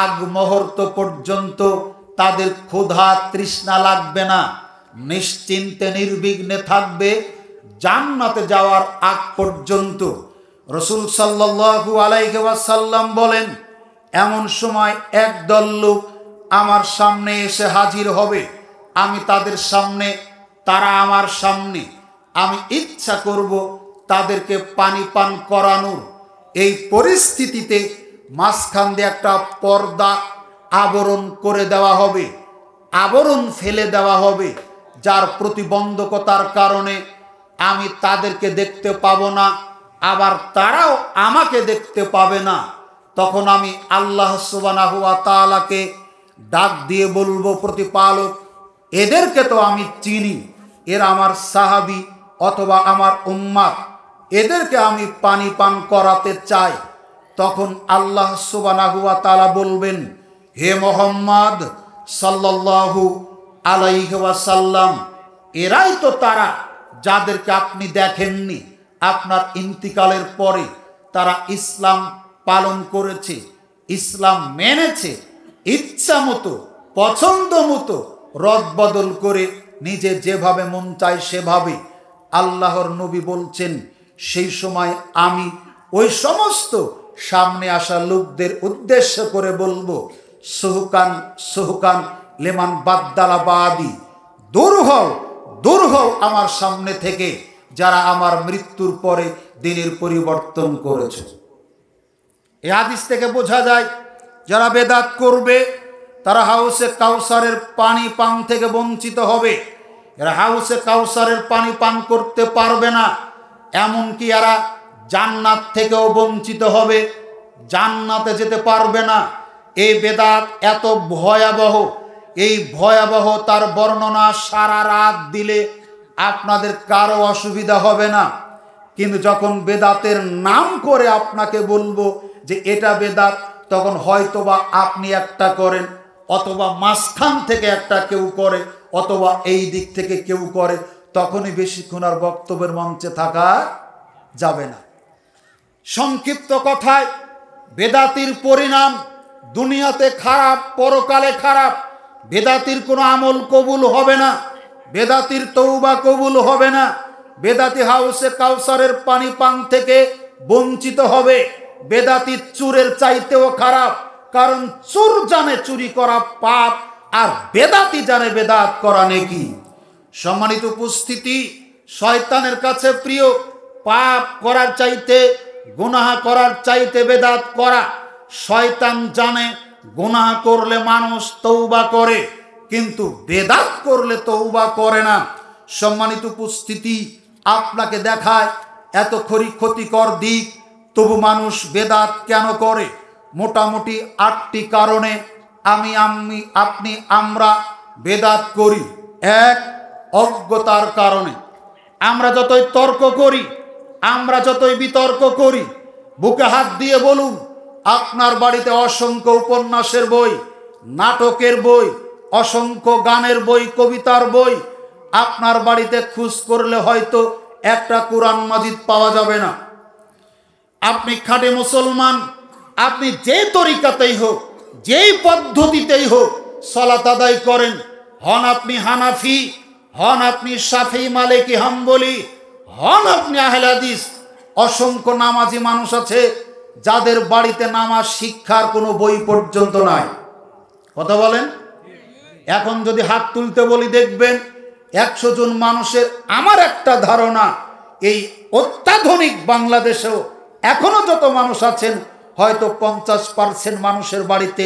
আগ মুহূর্ত পর্যন্ত তাদের ক্ষুধা তৃষ্ণা লাগবে না, নিশ্চিন্তে নির্বিঘ্নে থাকবে। জান্নাতে যাওয়ার আগ পর্যন্ত। রাসূল সাল্লাল্লাহু আলাইহি ওয়াসাল্লাম বলেন, এমন সময় একদল লোক আমার সামনে এসে হাজির হবে, আমি তাদের সামনে, তারা আমার সামনে। আমি ইচ্ছা করব তাদেরকে পানি পান করানোর। এই পরিস্থিতিতে মাঝখান দিয়ে একটা পর্দা আবরণ করে দেওয়া হবে, আবরণ ফেলে দেওয়া হবে, যার প্রতিবন্ধকতার কারণে আমি তাদেরকে দেখতে পাবো না, আবার তারাও আমাকে দেখতে পাবে না। তখন আমি আল্লাহ সুবহানাহু ওয়া তাআলাকে ডাক দিয়ে বলবো, প্রতিপালক, এদেরকে তো আমি চিনি, এরা আমার সাহাবী অথবা আমার উম্মাত, এদেরকে আমি পানি পান করাতে চাই। তখন আল্লাহ সুবহানাহু ওয়া তাআলা বলবেন, হে মুহাম্মদ সাল্লাল্লাহু আলাইহি ওয়াসাল্লাম, এরাই তো তারা যাদেরকে আপনি দেখেননি। আপনার ইন্তিকালের পরে তারা ইসলাম পালন করেছে, ইসলাম মেনেছে, ইচ্ছা মতো পছন্দ মতো রদবদল করে নিজে যেভাবে মন চায় সেভাবে। আল্লাহর নবী বলছেন, সেই সময় আমি ওই সমস্ত সামনে আসা লোকদের উদ্দেশ্য করে বলবো, সুহকান সুহকান লেমান বাদ্দালা বাদি, দূর হও, দূর হও আমার সামনে থেকে, যারা আমার মৃত্যুর পরে দিনের পরিবর্তন করেছে। এই হাদিস থেকে বোঝা যায়, যারা বেদাত করবে তারা হাউসে কাউসারের পানি পান থেকে বঞ্চিত হবে। এরা হাউসে কাউসারের পানি পান করতে পারবে না, এমনকি এরা জান্নাত থেকেও বঞ্চিত হবে, জান্নাতে যেতে পারবে না। এই বেদাত এত ভয়াবহ, এই ভয়াবহ তার বর্ণনা সারা রাত দিলে আপনাদের কারো অসুবিধা হবে না। কিন্তু যখন বেদাতের নাম করে আপনাকে বলবো যে এটা বেদাত, তখন হয়তোবা আপনি একটা করেন, অথবা মাঝখান থেকে একটা কেউ করে, অথবা এই দিক থেকে কেউ করে, তখনই বেশিক্ষণ আর বক্তব্যের মঞ্চে থাকা যাবে না। সংক্ষিপ্ত কথায়, বেদাতির পরিণাম দুনিয়াতে খারাপ, পরকালে খারাপ। বেদাতির কোনো আমল কবুল হবে না, বেদাতির তওবা কবুল হবে না, বেদাতি হাউসে কাউসারের পানি পান থেকে বঞ্চিত হবে। বেদাতি চুরের চাইতেও খারাপ, কারণ চোর জানে চুরি করা পাপ, আর বেদাতি জানে বেদাত করা নেকি। সম্মানিত উপস্থিতি, শয়তানের কাছে প্রিয় পাপ করার চাইতে, গুনাহ করার চাইতে বেদাত করা। শয়তান জানে গুনাহ করলে মানুষ তওবা করে, কিন্তু বেদাত করলে তওবা করে না। সম্মানিত উপস্থিতি, আপনাকে দেখায় এত ক্ষতিকর দিক, তবু মানুষ বেদাত কেন করে? মোটামুটি 8টি কারণে আপনি আমরা বেদাত করি। 1, অজ্ঞতার কারণে। আমরা যতই তর্ক করি, আমরা যতই বিতর্ক করি, বুকে হাত দিয়ে বলুন, আপনার বাড়িতে অসংখ্য উপন্যাসের বই, নাটকের বই, অসংখ্য গানের বই, কবিতার বই, আপনার বাড়িতে খোঁজ করলে হয়তো একটা কোরআন মাজিদ পাওয়া যাবে না। আপনি খাঁটি মুসলমান, আপনি যে তরিকাতেই হোক, যেই পদ্ধতিতেই হোক সালাত আদায় করেন, হন আপনি হানাফি, হন আপনি শাফি, মালিকি, হাম্বলি, হন আপনি আহলে হাদিস, অসংখ্য নামাজি মানুষ আছে যাদের বাড়িতে নামাজ শিক্ষার কোনো বই পর্যন্ত নাই। কথা বলেন? এখন যদি হাত তুলতে বলি, দেখবেন 100 জন মানুষের, আমার একটা ধারণা, এই অত্যাধুনিক বাংলাদেশেও এখনো যত মানুষ আছেন, হয়তো 50% মানুষের বাড়িতে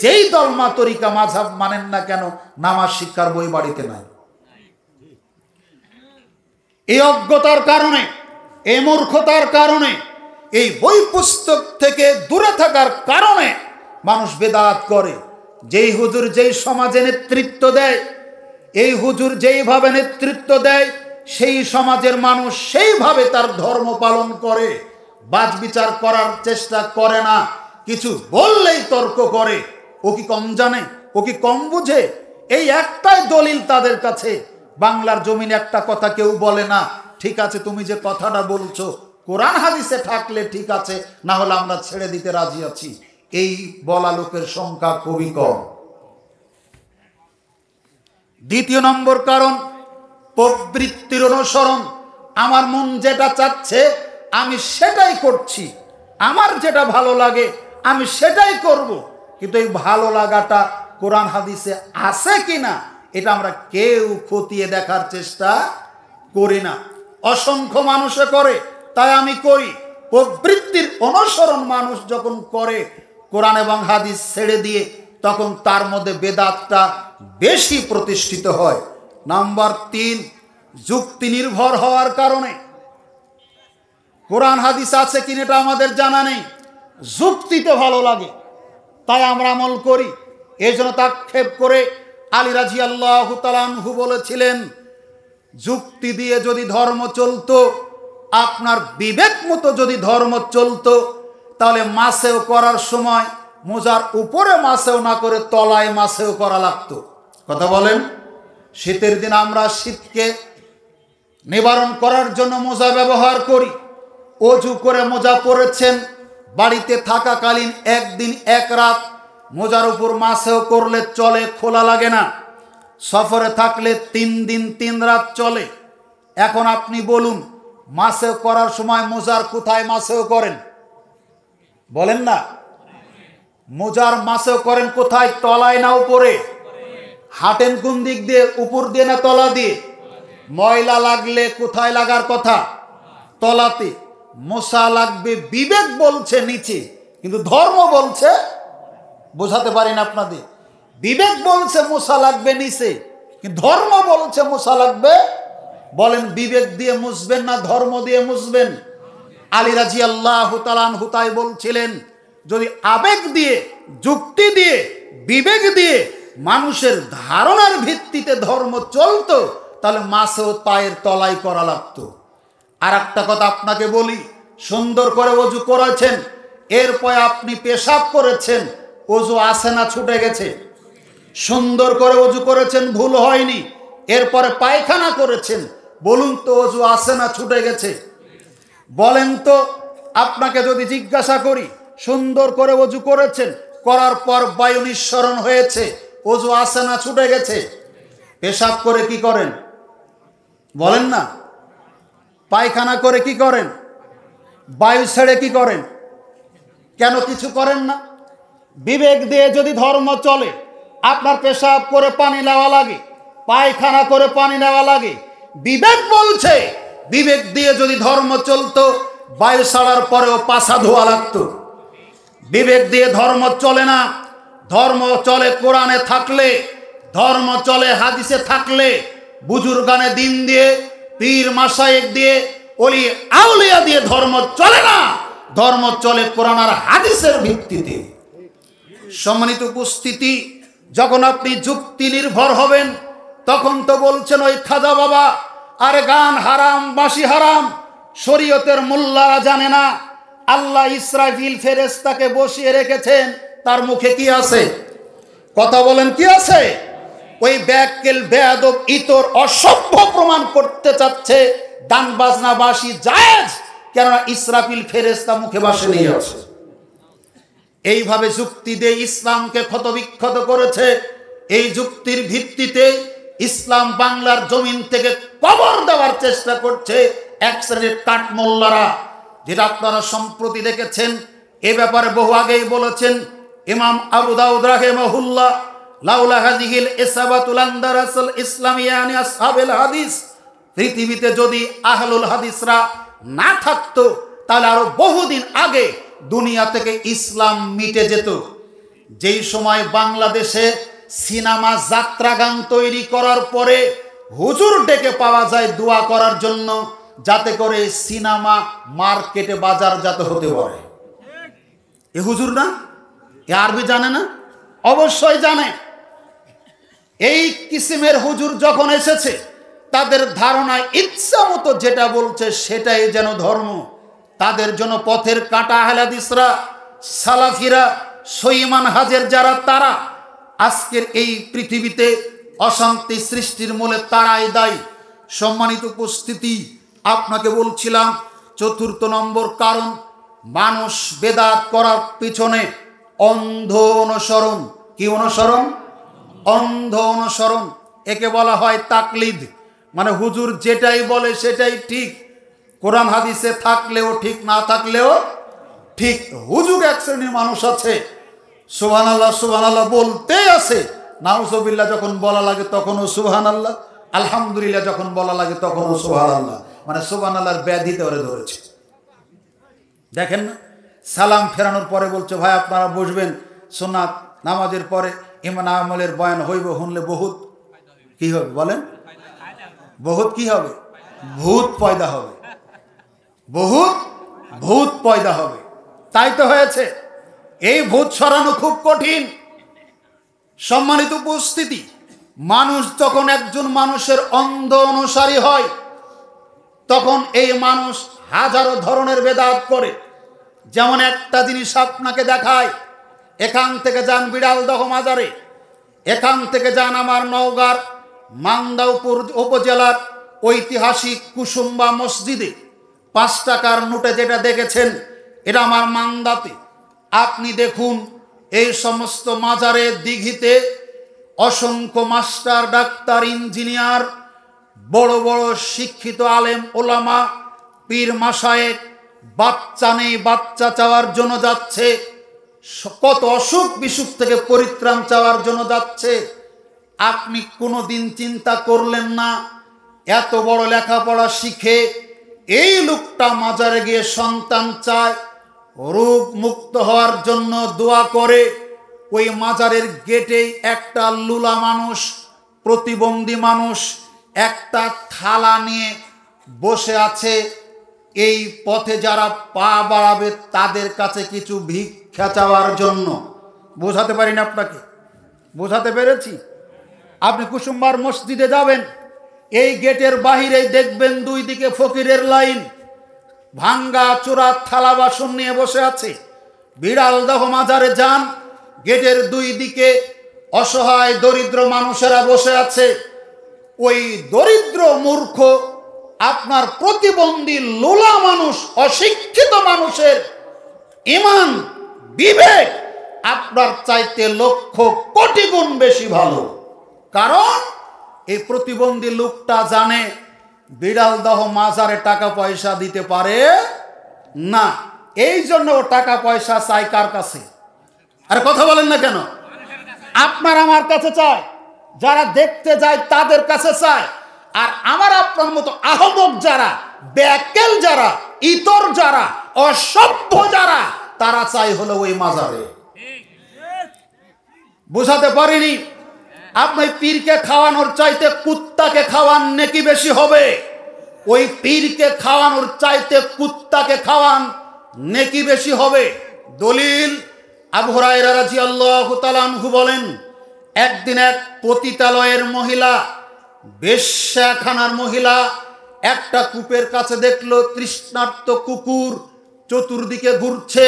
যেই দলমা তরিকা মাযহাব মানেন না কেন, নামাজ শিক্ষার বই বাড়িতে নাই। এই অজ্ঞতার কারণে, এই মূর্খতার কারণে, এই বই পুস্তক থেকে দূরে থাকার কারণে মানুষ বেদাত করে। যেই হুজুর যেই সমাজে নেতৃত্ব দেয়, এই হুজুর যেইভাবে নেতৃত্ব দেয়, সেই সমাজের মানুষ সেইভাবে তার ধর্ম পালন করে, বাজ বিচার করার চেষ্টা করে না। কিছু বললেই তর্ক করে। ও কি কম জানে? ও কি কম বুঝে? এই একটাই দলিল তাদের কাছে। বাংলার জমিনে একটা কথা কেউ বলে না, ঠিক আছে তুমি যে কথাটা বলছো কোরআন হাদিসে থাকলে ঠিক আছে, না হলে আমরা ছেড়ে দিতে রাজি আছি। এই বলা লোকের সংখ্যা খুবই কম। 2 নম্বর কারণ, প্রবৃত্তির অনুসরণ। আমার মন যেটা চাচ্ছে আমি সেটাই করছি, আমার যেটা ভালো লাগে আমি সেটাই করব। কিন্তু এই ভালো লাগাটা কোরআন হাদিসে আছে কিনা এটা আমরা কেউ খতিয়ে দেখার চেষ্টা করি না। অসংখ্য মানুষে করে, তাই আমি করি। প্রবৃত্তির অনুসরণ মানুষ যখন করে কোরআন এবং হাদিস ছেড়ে দিয়ে, তখন তার মধ্যে বেদাতটা বেশি প্রতিষ্ঠিত হয়। নাম্বার 3, যুক্তি নির্ভর হওয়ার কারণে। কোরআন হাদিস আছে কিনা এটা আমাদের জানা নেই, যুক্তিতে ভালো লাগে তাই আমরা আমল করি। এই জন্য তাক্ষেপ করে আলী রাদিয়াল্লাহু তাআলা আনহু বলেছিলেন, যুক্তি দিয়ে যদি ধর্ম চলতো, আপনার বিবেক মতো যদি ধর্ম চলতো, তাহলে মাসেও করার সময় মোজার উপরে মাসেও না করে তলায় মাসেও করা লাগতো। কথা বলেন। শীতের দিন আমরা শীতকে নিবারণ করার জন্য মোজা ব্যবহার করি। অজু করে মোজা পরেছেন, বাড়িতে থাকাকালীন একদিন এক রাত মোজার উপর মাসেও করলে চলে, খোলা লাগে না। সফরে থাকলে 3 দিন 3 রাত চলে। এখন আপনি বলুন, মাসেও করার সময় মোজার কোথায় মাসেও করেন? বলেন না। মোজার মাসেও করেন কোথায়? তলায় না উপরে? হাঁটেন কোন দিক দিয়ে? উপর দিয়ে না তলা দিয়ে? ময়লা লাগলে কোথায় লাগার কথা? তলাতে। মশা লাগবে বিবেক বলছে নিচে, কিন্তু ধর্ম বলছে, বোঝাতে পারি না আপনাদের, বিবেক বলছে মশা লাগবে নিচে, কিন্তু ধর্ম বলছে মশা লাগবে। বলেন, বিবেক দিয়ে মুছবেন না ধর্ম দিয়ে মুছবেন? আলী রাদিয়াল্লাহু তাআলা আনহু তাই বলছিলেন, যদি আবেগ দিয়ে, যুক্তি দিয়ে, বিবেক দিয়ে মানুষের ধারণার ভিত্তিতে ধর্ম চলতো, তাহলে মাসেও পায়ের তলায় করা লাগতো। আর একটা কথা আপনাকে বলি, সুন্দর করে ওযু করেছেন, এরপরে আপনি পেশাব করেছেন, ওযু আসে না ছুটে গেছে? সুন্দর করে ওযু করেছেন, ভুল হয়নি, এরপরে পায়খানা করেছেন, বলুন তো ওযু আসে না ছুটে গেছে? বলেন তো, আপনাকে যদি জিজ্ঞাসা করি, সুন্দর করে ওযু করেছেন, করার পর বায়ু নিঃসরণ হয়েছে, ওযু আসে না ছুটে গেছে? পেশাব করে কি করেন? বলেন না। পায়খানা করে কি করেন? বায়ু ছেড়ে কি করেন? কেন কিছু করেন না? বিবেক দিয়ে যদি ধর্ম চলে, আপনার পেশাব করে পানি নেওয়া লাগে, পায়খানা করে পানি নেওয়া লাগে, বিবেক বলছে, বিবেক দিয়ে যদি ধর্ম চলতো, বায়ু ছাড়ার পরেও পাছা ধোয়া লাগতো। বিবেক দিয়ে ধর্ম চলে না। ধর্ম চলে কোরআনে থাকলে, ধর্ম চলে হাদিসে থাকলে, বুজুর্গানে দিন দিয়ে, পীর মাশায়েখ দিয়ে, ওলি আউলিয়া দিয়ে ধর্ম চলে না। ধর্ম চলে কোরআন আর হাদিসের ভিত্তিতে। সম্মানিত উপস্থিতি, যখন আপনি যুক্তি নির্ভর হবেন, তখন তো বলছেন ওই খাজা বাবা, আরে গান হারাম, বাঁশি হারাম, শরীয়তের মোল্লারা জানে না। আল্লাহ ইসরাফিল ফেরেশতাকে বসিয়ে রেখেছেন, তার মুখে কি আছে? কথা বলেন, কি আছে? ওই ব্যাককেল বেয়াদব ইতর অসভ্য প্রমাণ করতে চাচ্ছে গান বাজনা বাঁশি জায়েজ, কেননা ইসরাফিল ফেরেশতা মুখে বাঁশি নিয়ে আছে। এইভাবে যুক্তি দিয়ে ইসলামকে ক্ষতবিক্ষত করেছে। এই যুক্তির ভিত্তিতে ইসলাম বাংলার জমিন থেকে কবর দেওয়ার চেষ্টা করছে এক শ্রেণীর কাঠমোল্লারা, যেটা আপনারা সম্প্রতি দেখেছেন। এ ব্যাপারে বহু আগেই বলেছেন ইমাম আবু দাউদ রাহিমাহুল্লাহ, লাউলা হাযিহিল ইসাবাতুল আনদারাসুল ইসলামিয়া আনি আসহাবুল হাদিস, পৃথিবীতে যদি আহলুল হাদিসরা না থাকতো, তাহলে আরো বহুদিন আগে দুনিয়া থেকে ইসলাম মিটে যেত। যেই সময় বাংলাদেশে সিনেমা, যাত্রা গান তৈরি করার পরে হুজুর ডেকে পাওয়া যায় দোয়া করার জন্য, যাতে করে সিনেমা মার্কেটে বাজারজাত হতে পারে। এ হুজুর না? এ আরবি জানে না? অবশ্যই জানে। এই কিসিমের হুজুর যখন এসেছে, তাদের ধারণায় ইচ্ছা মতো যেটা বলছে সেটাই যেন ধর্ম। তাদের জন্য পথের কাঁটা আহলে হাদিসরা, সালাফিরা, সহিমান হাজের যারা, তারা আজকের এই পৃথিবীতে অশান্তি সৃষ্টির মূলে তারাই দায়ী। সম্মানিত উপস্থিতি, আপনাকে বলছিলাম 4th নম্বর কারণ, মানুষ বেদাত করার পিছনে অন্ধ অনুসরণ। কি অনুসরণ? অন্ধ অনুসরণ। একে বলা হয় তাকলিদ, মানে হুজুর যেটাই বলে সেটাই ঠিক, কোরআন হাদিসে থাকলেও ঠিক, না থাকলেও ঠিক। হুজুর এক শ্রেণীর মানুষ আছে সুবহানাল্লাহ সুবহানাল্লাহ বলতেই আছে, নাউজুবিল্লাহ যখন বলা লাগে তখনও সুবহানাল্লাহ, আলহামদুলিল্লাহ যখন বলা লাগে তখনও সুবহানাল্লাহ। মানে সুবহানাল্লাহর ব্যাধিতে ওরে ধরেছে। দেখেন না, সালাম ফেরানোর পরে বলছে ভাই আপনারা বসবেন, সুন্নাত নামাজের পরে ইমান আমলের বয়ান হইব, শুনলে বহুত কি হবে বলেন, বহুত কি হবে, ভূত পয়দা হবে, বহুত ভূত পয়দা হবে। তাই তো হয়েছে। এই ভূত সরানো খুব কঠিন। সম্মানিত উপস্থিতি, মানুষ যখন একজন মানুষের অন্ধ অনুসারী হয় তখন এই মানুষ হাজারো ধরনের বেদাত করে। যেমন একটা জিনিস আপনাকে দেখায়, এখান থেকে যান বিড়ালদহ মাজারে, এখান থেকে যান আমার নওগাঁর মান্দাউপুর উপজেলার ঐতিহাসিক কুসুম্বা মসজিদে, 5 টাকার নোটে যেটা দেখেছেন এটা আমার মান্দাতে। আপনি দেখুন এই সমস্ত মাজারে দিঘিতে অসংখ্য মাস্টার, ডাক্তার, ইঞ্জিনিয়ার, বড় বড় শিক্ষিত আলেম ওলামা, পীর মাশায়েখ বাচ্চা নেই, বাচ্চা চাওয়ার জন্য যাচ্ছে, কত অসুখ বিসুখ থেকে পরিত্রাণ চাওয়ার জন্য যাচ্ছে। আপনি কোনোদিন চিন্তা করলেন না এত বড় লেখাপড়া শিখে এই লোকটা মাজারে গিয়ে সন্তান চায়, রোগ মুক্ত হওয়ার জন্য দোয়া করে। ওই মাজারের গেটেই একটা লুলা মানুষ, প্রতিবন্ধী মানুষ একটা থালা নিয়ে বসে আছে। এই পথে যারা পা বাড়াবে তাদের কাছে কিছু ভিক্ষা চাওয়ার জন্য। বোঝাতে পারি না আপনাকে? বোঝাতে পেরেছি? আপনি কুসুম্বার মসজিদে যাবেন, এই গেটের বাহিরেই দেখবেন 2 দিকে ফকিরের লাইন, ভাঙ্গা চূড়া থালা বাসন নিয়ে বসে আছে। বিড়ালদহ মাজারে যান, গেটের 2 দিকে অসহায় দরিদ্র মানুষেরা বসে আছে। ওই দরিদ্র মূর্খ আপনার প্রতিবন্ধী লোলা মানুষ, অশিক্ষিত মানুষের ঈমান বিবেক আপনার চাইতে লক্ষ কোটি গুণ বেশি ভালো। কারণ এই প্রতিবন্ধী লোকটা জানে বিড়ালদহ মাজারে টাকা পয়সা দিতে পারে না, এই জন্য ও টাকা পয়সা চায় কার কাছে? আর কথা বলেন না কেন? আপনার আমার কাছে চায়, যারা দেখতে যায় তাদের কাছে চায়। আর আমার আপনার মতো আহমক যারা, ব্যাকেল যারা, ইতর যারা, অসভ্য যারা, তারা চাই হলো ওই মাজারে। বুঝাতে পারিনি? আপনি পীরকে খাওয়ানোর চাইতে কুত্তাকে খাওয়ান নেকি বেশি হবে। ওই পীরকে খাওয়ানোর চাইতে কুত্তাকে খাওয়ান নেকি বেশি হবে। দলিল আবু হুরায়রা রাদিয়াল্লাহু তাআলা আনহু বলেন, একদিন এক পতিতালয়ের মহিলা, বেশ্যাখানার মহিলা একটা কূপের কাছে দেখলো তৃষ্ণার্ত কুকুর চতুর্দিকে ঘুরছে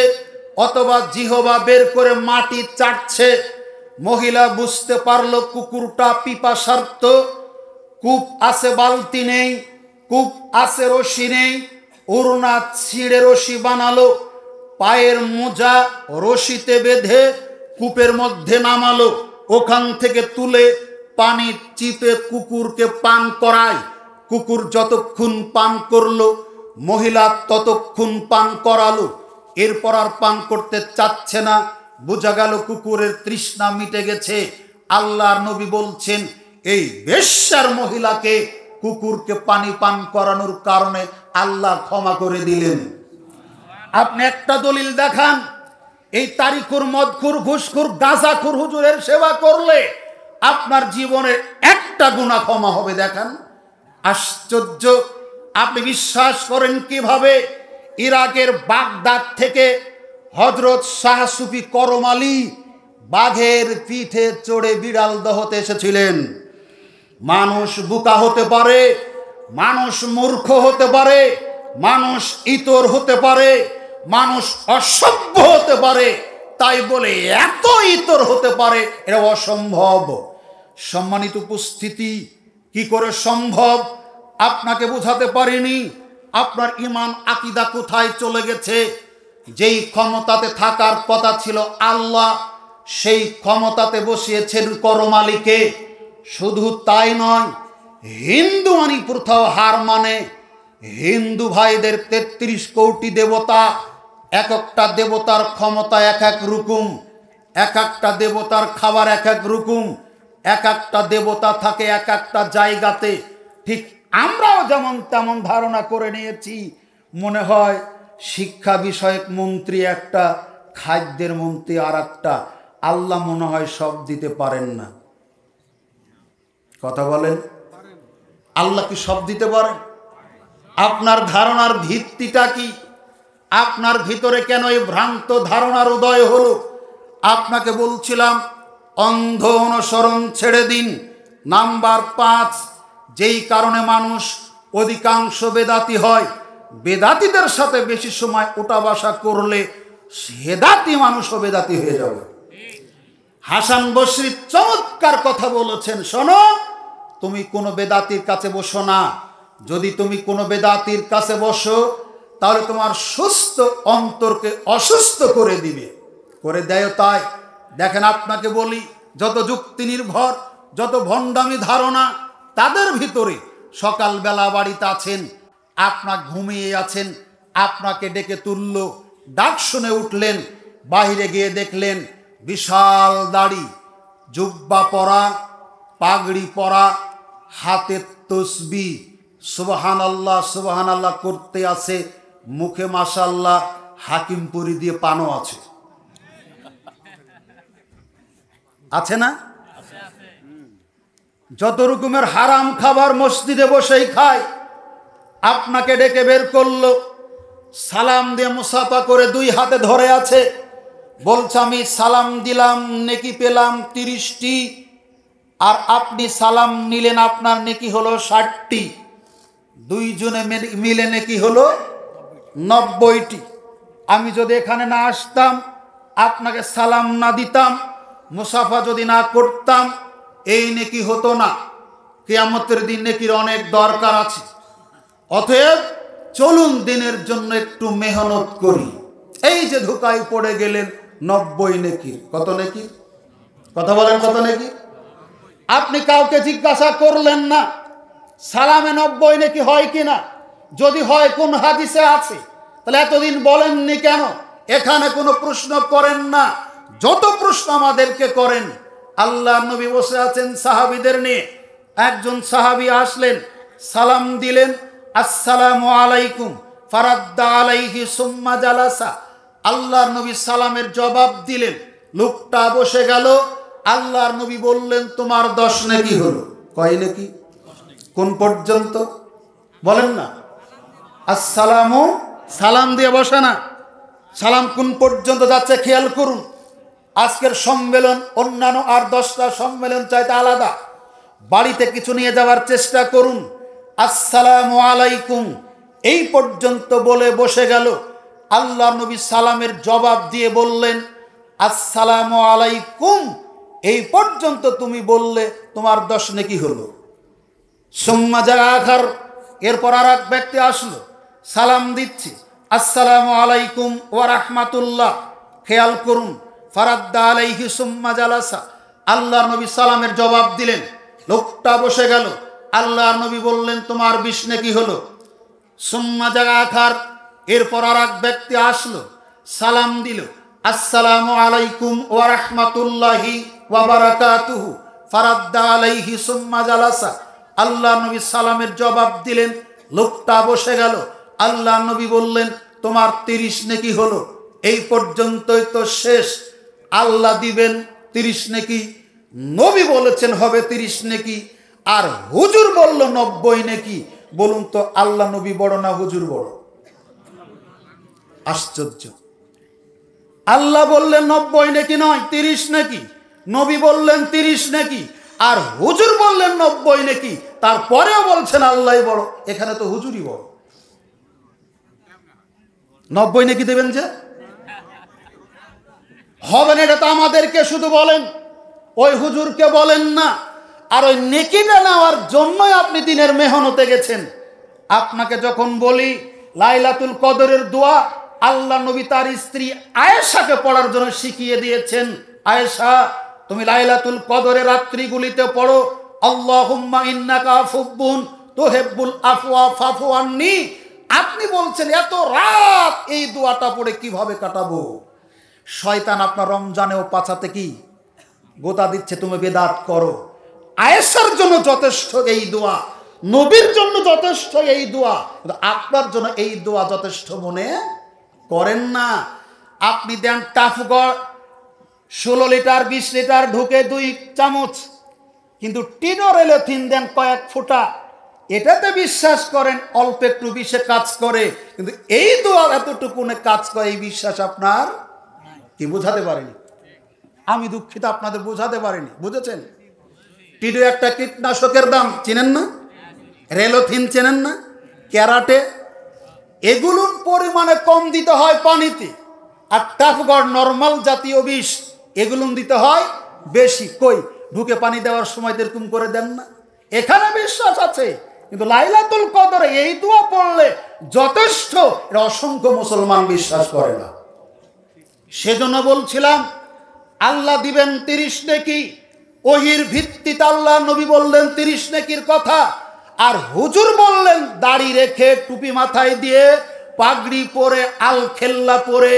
অথবা জিহবা বের করে মাটি চাটছে। মহিলা বুঝতে পারলো কুকুরটা পিপাসার্ত। কূপ আছে, বালতি নেই, কূপ আছে, রশি নেই। ওড়না ছিঁড়ে রশি বানালো, পায়ের মোজা রশিতে বেঁধে কূপের মধ্যে নামালো। ওখান থেকে তুলে পানি চিপে কুকুরকে পান করায়। কুকুর যতক্ষণ পান করলো মহিলা ততক্ষণ পান করালো। এরপর আর পান করতে চাচ্ছে না। বোঝা গেল কুকুরের তৃষ্ণা মিটে গেছে। আল্লাহর নবী বলছেন এই বেশ্যার মহিলাকে কুকুরকে পানি পান করানোর কারণে আল্লাহ ক্ষমা করে দিলেন। আপনি একটা দলিল দেখান, এই তারিখুর, মদখুর, ঘুষখুর, গাঁজাখুর হুজুরের সেবা করলে আপনার জীবনের একটা গুনাহ ক্ষমা হবে, দেখান। আশ্চর্য! আপনি বিশ্বাস করেন কিভাবে ইরাকের বাগদাদ থেকে হযরত শাহ সুফি করম আলী বাঘের পিঠে চড়ে বিড়ালদহতে এসেছিলেন? মানুষ বোকা হতে পারে, মানুষ মূর্খ হতে পারে, মানুষ ইতর হতে পারে, মানুষ অসভ্য হতে পারে, তাই বলে এত ইতর হতে পারে এটা অসম্ভব। সম্মানিত উপস্থিতি, কি করে সম্ভব আপনাকে বোঝাতে পারিনি। আপনার ঈমান আকীদা কোথায় চলে গেছে? যেই ক্ষমতাতে থাকার কথা ছিল আল্লাহ, সেই ক্ষমতাতে বসিয়েছেন করম আলীকে। শুধু তাই নয়, হিন্দুয়ানি প্রথাও হার মানে, হিন্দু ভাইদের ৩৩ কোটি দেবতা, এক একটা দেবতার ক্ষমতা এক এক রকম, এক একটা দেবতার খাবার এক এক রকম, এক একটা দেবতা থাকে এক একটা জায়গাতে। ঠিক আমরাও যেমন তেমন ধারণা করে নিয়েছি, মনে হয় শিক্ষা বিষয়ক মন্ত্রী একটা, খাদ্যের মন্ত্রী আর একটা। আল্লাহ মনে হয় সব দিতে পারেন না। কথা বলেন, আল্লাহ কি সব দিতে পারেন? আপনার ধারণার ভিত্তিটা কি? আপনার ভিতরে কেন এই ভ্রান্ত ধারণার উদয় হলো? আপনাকে বলছিলাম অন্ধ অনুসরণ ছেড়ে দিন। নাম্বার 5, যেই কারণে মানুষ অধিকাংশ বেদাতি হয়। বেদাতিদের সাথে বেশি সময় ওঠা বসা করলে হেদাতি মানুষও বেদাতি হয়ে যাবে। হাসান বসরি চমৎকার কথা বলেছেন, শোনো, তুমি কোনো বেদাতির কাছে বসো না। যদি তুমি কোনো বেদাতির কাছে বসো, তাহলে তোমার সুস্থ অন্তরকে অসুস্থ করে দিবে, করে দেয়। তাই দেখেন, আপনাকে বলি, যত যুক্তি নির্ভর, যত ভণ্ডামি ধারণা, তাদের ভিতরে সকালবেলা বাড়িতে আছেন, আপনার ঘুমিয়ে আছেন, আপনাকে ডেকে তুলল, ডাক শুনে উঠলেন, বাইরে গিয়ে দেখলেন বিশাল দাড়ি, জুব্বা পরা, পাগড়ি পরা, হাতে তসবিহ, সুবহানাল্লাহ সুবহানাল্লাহ করতে আছে, মুখে মাশাআল্লাহ হাকিমপুরি দিয়ে পানও আছে। আছে না? যত রকমের হারাম খাবার মসজিদে বসেই খায়। আপনাকে ডেকে বের করলো, সালাম দিয়ে মুসাফা করে 2 হাতে ধরে আছে, বলছে আমি সালাম দিলাম, নেকি পেলাম 30টি, আর আপনি সালাম নিলেন, আপনার নেকি হলো 60টি। 2 জনে মিলে নেকি হলো 90টি। আমি যদি এখানে না আসতাম, আপনাকে সালাম না দিতাম, মুসাফা যদি না করতাম, এই নেকি হতো না। কিয়ামতের দিন নেকির অনেক দরকার আছে। অতএব চলুন দিনের জন্য একটু মেহনত করি। এই যে ধোকায় পড়ে গেলেন 90 নেকি। কত নেকি? কথা বলেন, কত নেকি? আপনি কাউকে জিজ্ঞাসা করলেন না সালামে 90 নেকি হয় কিনা? যদি হয় কোন হাদিসে আছে? তাহলে এতদিন বলেননি কেন? এখানে কোনো প্রশ্ন করেন না। যত প্রশ্ন আমাদেরকে করেন। আল্লাহর নবী বসে আছেন সাহাবীদের নিয়ে, একজন সাহাবী আসলেন, সালাম দিলেন, আসসালামু আলাইকুম, ফারাদ্দা আলাইহি সুম্মা জালাসা। আল্লাহর নবী সালামের জবাব দিলেন, লোকটা বসে গেল। আল্লাহর নবী বললেন, তোমার 10 নেকি হলো। কয় নেকি? কোন পর্যন্ত বলেন না? আসসালামু, সালাম দিয়ে বসে না, সালাম কোন পর্যন্ত যাচ্ছে খেয়াল করুন। আজকের সম্মেলন অন্যান্য আর 10টা সম্মেলন চাইতে আলাদা। বাড়িতে কিছু নিয়ে যাওয়ার চেষ্টা করুন। আসসালামু আলাইকুম এই পর্যন্ত বলে বসে গেল। আল্লাহর নবী সালামের জবাব দিয়ে বললেন, আসসালামু আলাইকুম এই পর্যন্ত তুমি বললে, তোমার 10 নেকি হলো। সুম্মা যা আখার, এরপর আর এক ব্যক্তি আসলো, সালাম দিচ্ছে, আসসালামু আলাইকুম ওয়া রাহমাতুল্লাহ। খেয়াল করুন, ফারাদ্দা আলাইহি সুম্মা জালাসা। আল্লাহর নবী সালামের জবাব দিলেন, লোকটা বসে গেল। আল্লাহর নবী বললেন, তোমার 20 নেকি হলো। সুম্মা যা আখার, এরপর আর এক ব্যক্তি আসলো, সালাম দিল, আসসালামু আলাইকুম ওয়া রাহমাতুল্লাহি ওয়া বারাকাতুহু। ফারাদ্দা আলাইহি সুম্মা জালাসা। আল্লাহর নবী সালামের জবাব দিলেন, লোকটা বসে গেল। আল্লাহর নবী বললেন, তোমার 30 নেকি হলো। এই পর্যন্তই তো শেষ। আল্লাহ দিবেন 30 নেকি, নবী বলেছেন হবে 30 নেকি, আর হুজুর বলল 90 নেকি। বলুন তো, আল্লাহ নবী বড় না হুজুর বড়? আশ্চর্য। আল্লাহ বললেন 90 নেকি নয়, 30 নেকি। নবী বললেন 30 নেকি, আর হুজুর বললেন 90 নেকি। তারপরেও বলছেন আল্লাহ বড়। এখানে তো হুজুরই বড়। 90 নেকি দেবেন যে হবে না, এটা তো আমাদেরকে শুধু বলেন, ওই হুজুরকে বলেন না। আর ওই নেকিটা নেওয়ার জন্যই আপনি দিনের মেহনতে গেছেন। আপনাকে যখন বলি লাইলাতুল কদরের দোয়া, আল্লাহ নবী তার স্ত্রী আয়েশাকে পড়ার জন্য শিখিয়ে দিয়েছেন। আয়েশা, তুমি লাইলাতুল কদরের রাত্রিগুলিতে পড়ো, আল্লাহুম্মা ইন্নাকা আফুব্বুন তুহিব্বুল আফওয়া ফাফু আন্নি। আপনি বলছেন এত রাত এই দোয়াটা পড়ে কিভাবে কাটাবো? শয়তান আপনার রমজানেও পাছাতে কি গোতা দিচ্ছে, তুমি বেদাত করো। আয়েশার জন্য যথেষ্ট এই দোয়া, নবীর জন্য যথেষ্ট এই দোয়া, কিন্তু আপনার জন্য এই দোয়া যথেষ্ট মনে করেন না। আপনি দেন টাফগড় 16 লিটার 20 লিটার ঢুকে 2 চামচ, কিন্তু টিনোরেলেথিন দেন কয়েক ফোঁটা, এটাতে বিশ্বাস করেন অল্প একটু বিষে কাজ করে, কিন্তু এই দোয়া এতটুকুনে কাজ করে এই বিশ্বাস আপনার কি বোঝাতে পারেনি? আমি দুঃখিত, আপনাদের বোঝাতে পারিনি। বুঝেছেন? টিডো একটা কীটনাশকের দাম চেনেন না, রেলোথিন চেনেন না, ক্যারাটে, এগুলোর পরিমাণে কম দিতে হয় পানিতে, আর টাফগড় নরমাল জাতীয় বিষ এগুলো দিতে হয় বেশি। কই ঢুকে পানি দেওয়ার সময় এরকম করে দেন না? এখানে বিশ্বাস আছে, কিন্তু লাইলাতুল কদরে এই দোয়া পড়লে যথেষ্ট, এটা অসংখ্য মুসলমান বিশ্বাস করে না। সেজন্য বলছিলাম আল্লাহ দিবেন 30 নেকি, ওহির ভিত্তিতে আল্লাহ নবী বললেন 30 নেকির কথা, আর হুজুর বললেন দাড়ি রেখে টুপি মাথায় দিয়ে পাগড়ি পরে আল খেল্লা পরে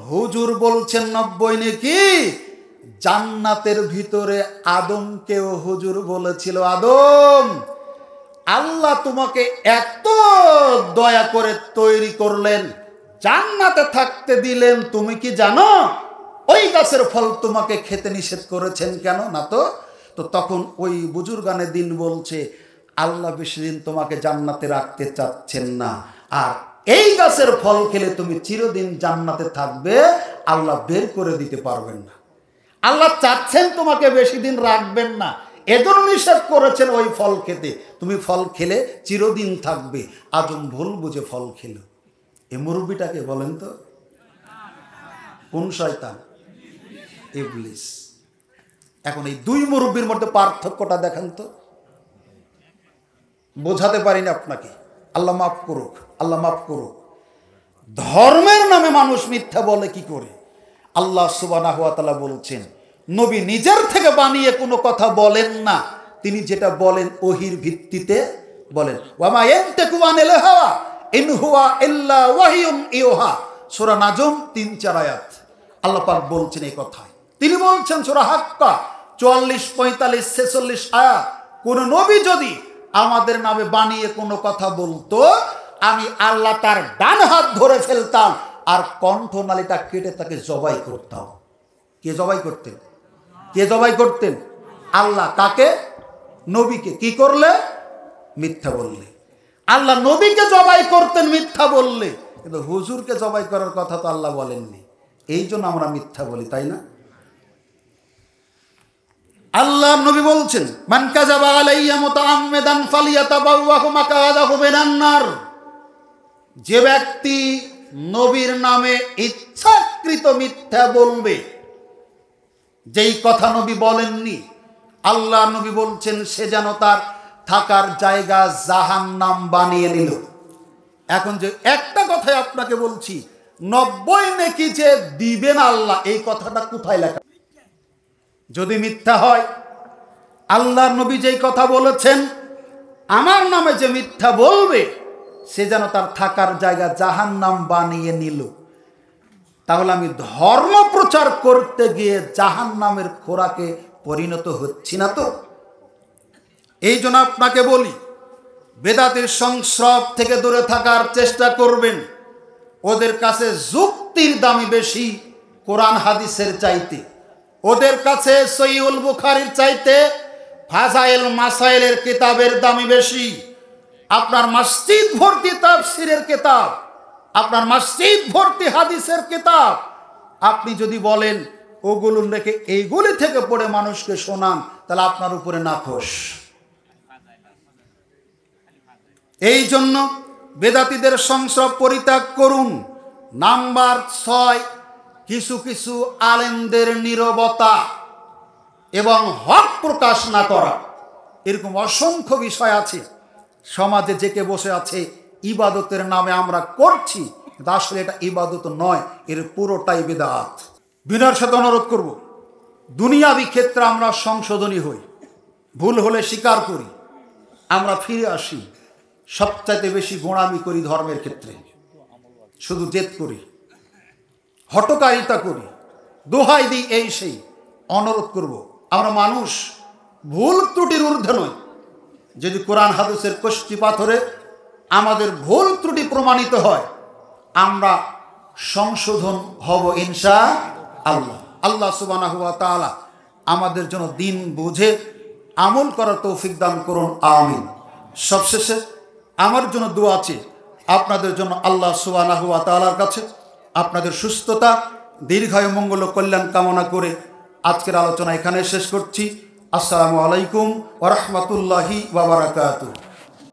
হুজুর বলছেন 90 নেকি। জান্নাতের ভিতরে আদমকেও হুজুর বলেছিল, আদম আল্লাহ তোমাকে এত দয়া করে তৈরি করলেন, জান্নাতে থাকতে দিলেন, তুমি কি জানো ওই গাছের ফল তোমাকে খেতে নিষেধ করেছেন কেন? না তো। তো তখন ওই বুজুর্গানে দিন বলছে আল্লাহ বেশি দিন তোমাকে জান্নাতে রাখতে চাচ্ছেন না, আর এই গাছের ফল খেলে তুমি চিরদিন জান্নাতে থাকবে, আল্লাহ বের করে দিতে পারবেন না। আল্লাহ চাচ্ছেন তোমাকে বেশি দিন রাখবেন না, এজন্য নিষেধ করেছেন ওই ফল খেতে, তুমি ফল খেলে চিরদিন থাকবে। আদম ভুল বুঝে ফল খেল। এই মুরব্বিটাকে বলেন তো কোন শয়তান? ইবলিস। এখন এই 2 মুরব্বির মধ্যে পার্থক্যটা দেখেন তো। বোঝাতে পারিনি আপনাকে, আল্লাহ মাফ করুক, আল্লাহ মাফ করুক। ধর্মের নামে মানুষ মিথ্যা বলে কি করে? আল্লাহ সুবহানাহু ওয়া তাআলা বলছেন নবী নিজের থেকে বানিয়ে কোনো কথা বলেন না, তিনি যেটা বলেন ওহির ভিত্তিতে বলেন। ওয়া মা ইয়ানতাকু আনিল হাওয়া ইন হুয়া ইল্লা ওয়াহিয়ুন ইউহা, সূরা নাজম 3-4 আয়াত আল্লাহ পাক বলছেন এই কথা। তিনি বলছেন সূরা হাক্কা 44, 45, 46 আয়াত, কোন নবী যদি আমাদের নামে বানিয়ে কোনো কথা বলতো, আমি আল্লাহ তার ডান হাত ধরে ফেলতাম আর কণ্ঠনালীটা কেটে তাকে জবাই করতাম। কে জবাই করতেন? কে জবাই করতেন? আল্লাহ। কাকে? নবীকে। কি করলে? মিথ্যা বললে। আল্লাহ নবীকে জবাই করতেন মিথ্যা বললে, কিন্তু হুজুরকে জবাই করার কথা তো আল্লাহ বলেননি, এই জন্য আমরা মিথ্যা বলি, তাই না? আল্লাহ নবী বলছেন মান কাযাবা আলাইয়া মুতাআম্মিদান ফালিয়াতাবাওয়াহু মাকআদাহু মিনান নার, যে ব্যক্তি নবীর নামে ইচ্ছাকৃত মিথ্যা বলবে, যেই কথা নবী বলেননি, আল্লাহ নবী বলছেন সে যেন তার থাকার জায়গা জাহান্নাম বানিয়ে নিল। এখন যে একটা কথাই আপনাকে বলছি, 90 নেকি যে দিবেন আল্লাহ, এই কথাটা কোথায় লেখা? যদি মিথ্যা হয়, আল্লাহর নবী যেই কথা বলেছেন আমার নামে যে মিথ্যা বলবে সে যেন তার থাকার জায়গা জাহান্নাম বানিয়ে নিল, তাহলে আমি ধর্ম প্রচার করতে গিয়ে জাহান্নামের খোরাকে পরিণত হচ্ছি না তো? এই জন্য আপনাকে বলি বেদাতের সংস্রব থেকে দূরে থাকার চেষ্টা করবেন। ওদের কাছে যুক্তির দামি বেশি কোরআন হাদিসের চাইতে, ওদের কাছে সহিহুল বুখারীর চাইতে ফাজাইল মাসাইলের কিতাবের দামি বেশি। আপনার মসজিদ ভর্তি তাফসীরের কিতাব, আপনার মসজিদ ভর্তি হাদিসের কিতাব, আপনি যদি বলেন ওগুলো রেখে এইগুলি থেকে পড়ে মানুষকে শোনান, তাহলে আপনার উপরে নাখোশ। এই জন্য বেদাতীদের সংস্রব পরিত্যাগ করুন। নাম্বার 6, কিছু কিছু আলেমদের নীরবতা এবং হক প্রকাশ না করা। এরকম অসংখ্য বিষয় আছে সমাজে, জেকে বসে আছে ইবাদতের নামে আমরা করছি, কিন্তু আসলে এটা ইবাদত নয়, এর পুরোটাই বিদআত। বিনয়ের সাথে অনুরোধ করব, দুনিয়াবি ক্ষেত্রে আমরা সংশোধনী হই, ভুল হলে স্বীকার করি, আমরা ফিরে আসি। সবচাইতে বেশি গোঁড়ামি করি ধর্মের ক্ষেত্রে, শুধু জেদ করি, হটকারিতা করি, দোহাই দিই, এই সেই। অনুরোধ করব, আমরা মানুষ, ভুল ত্রুটির ঊর্ধ্বে নয়। যদি কোরআন হাদিসের কষ্টি পাথরে আমাদের ভুল ত্রুটি প্রমাণিত হয়, আমরা সংশোধন হব ইনশাআল্লাহ। আল্লাহ সুবহানাহু ওয়া তাআলা আমাদের জন্য দিন বুঝে আমল করার তৌফিক দান করুন, আমিন। সবশেষে আমার জন্য দোয়া আছে, আপনাদের জন্য আল্লাহ সুবহানাহু ওয়া তাআলার কাছে আপনাদের সুস্থতা, দীর্ঘায়ু, মঙ্গল ও কল্যাণ কামনা করে আজকের আলোচনা এখানে শেষ করছি। আসসালামু আলাইকুম ওয়া রাহমাতুল্লাহি ওয়া বারাকাতুহু।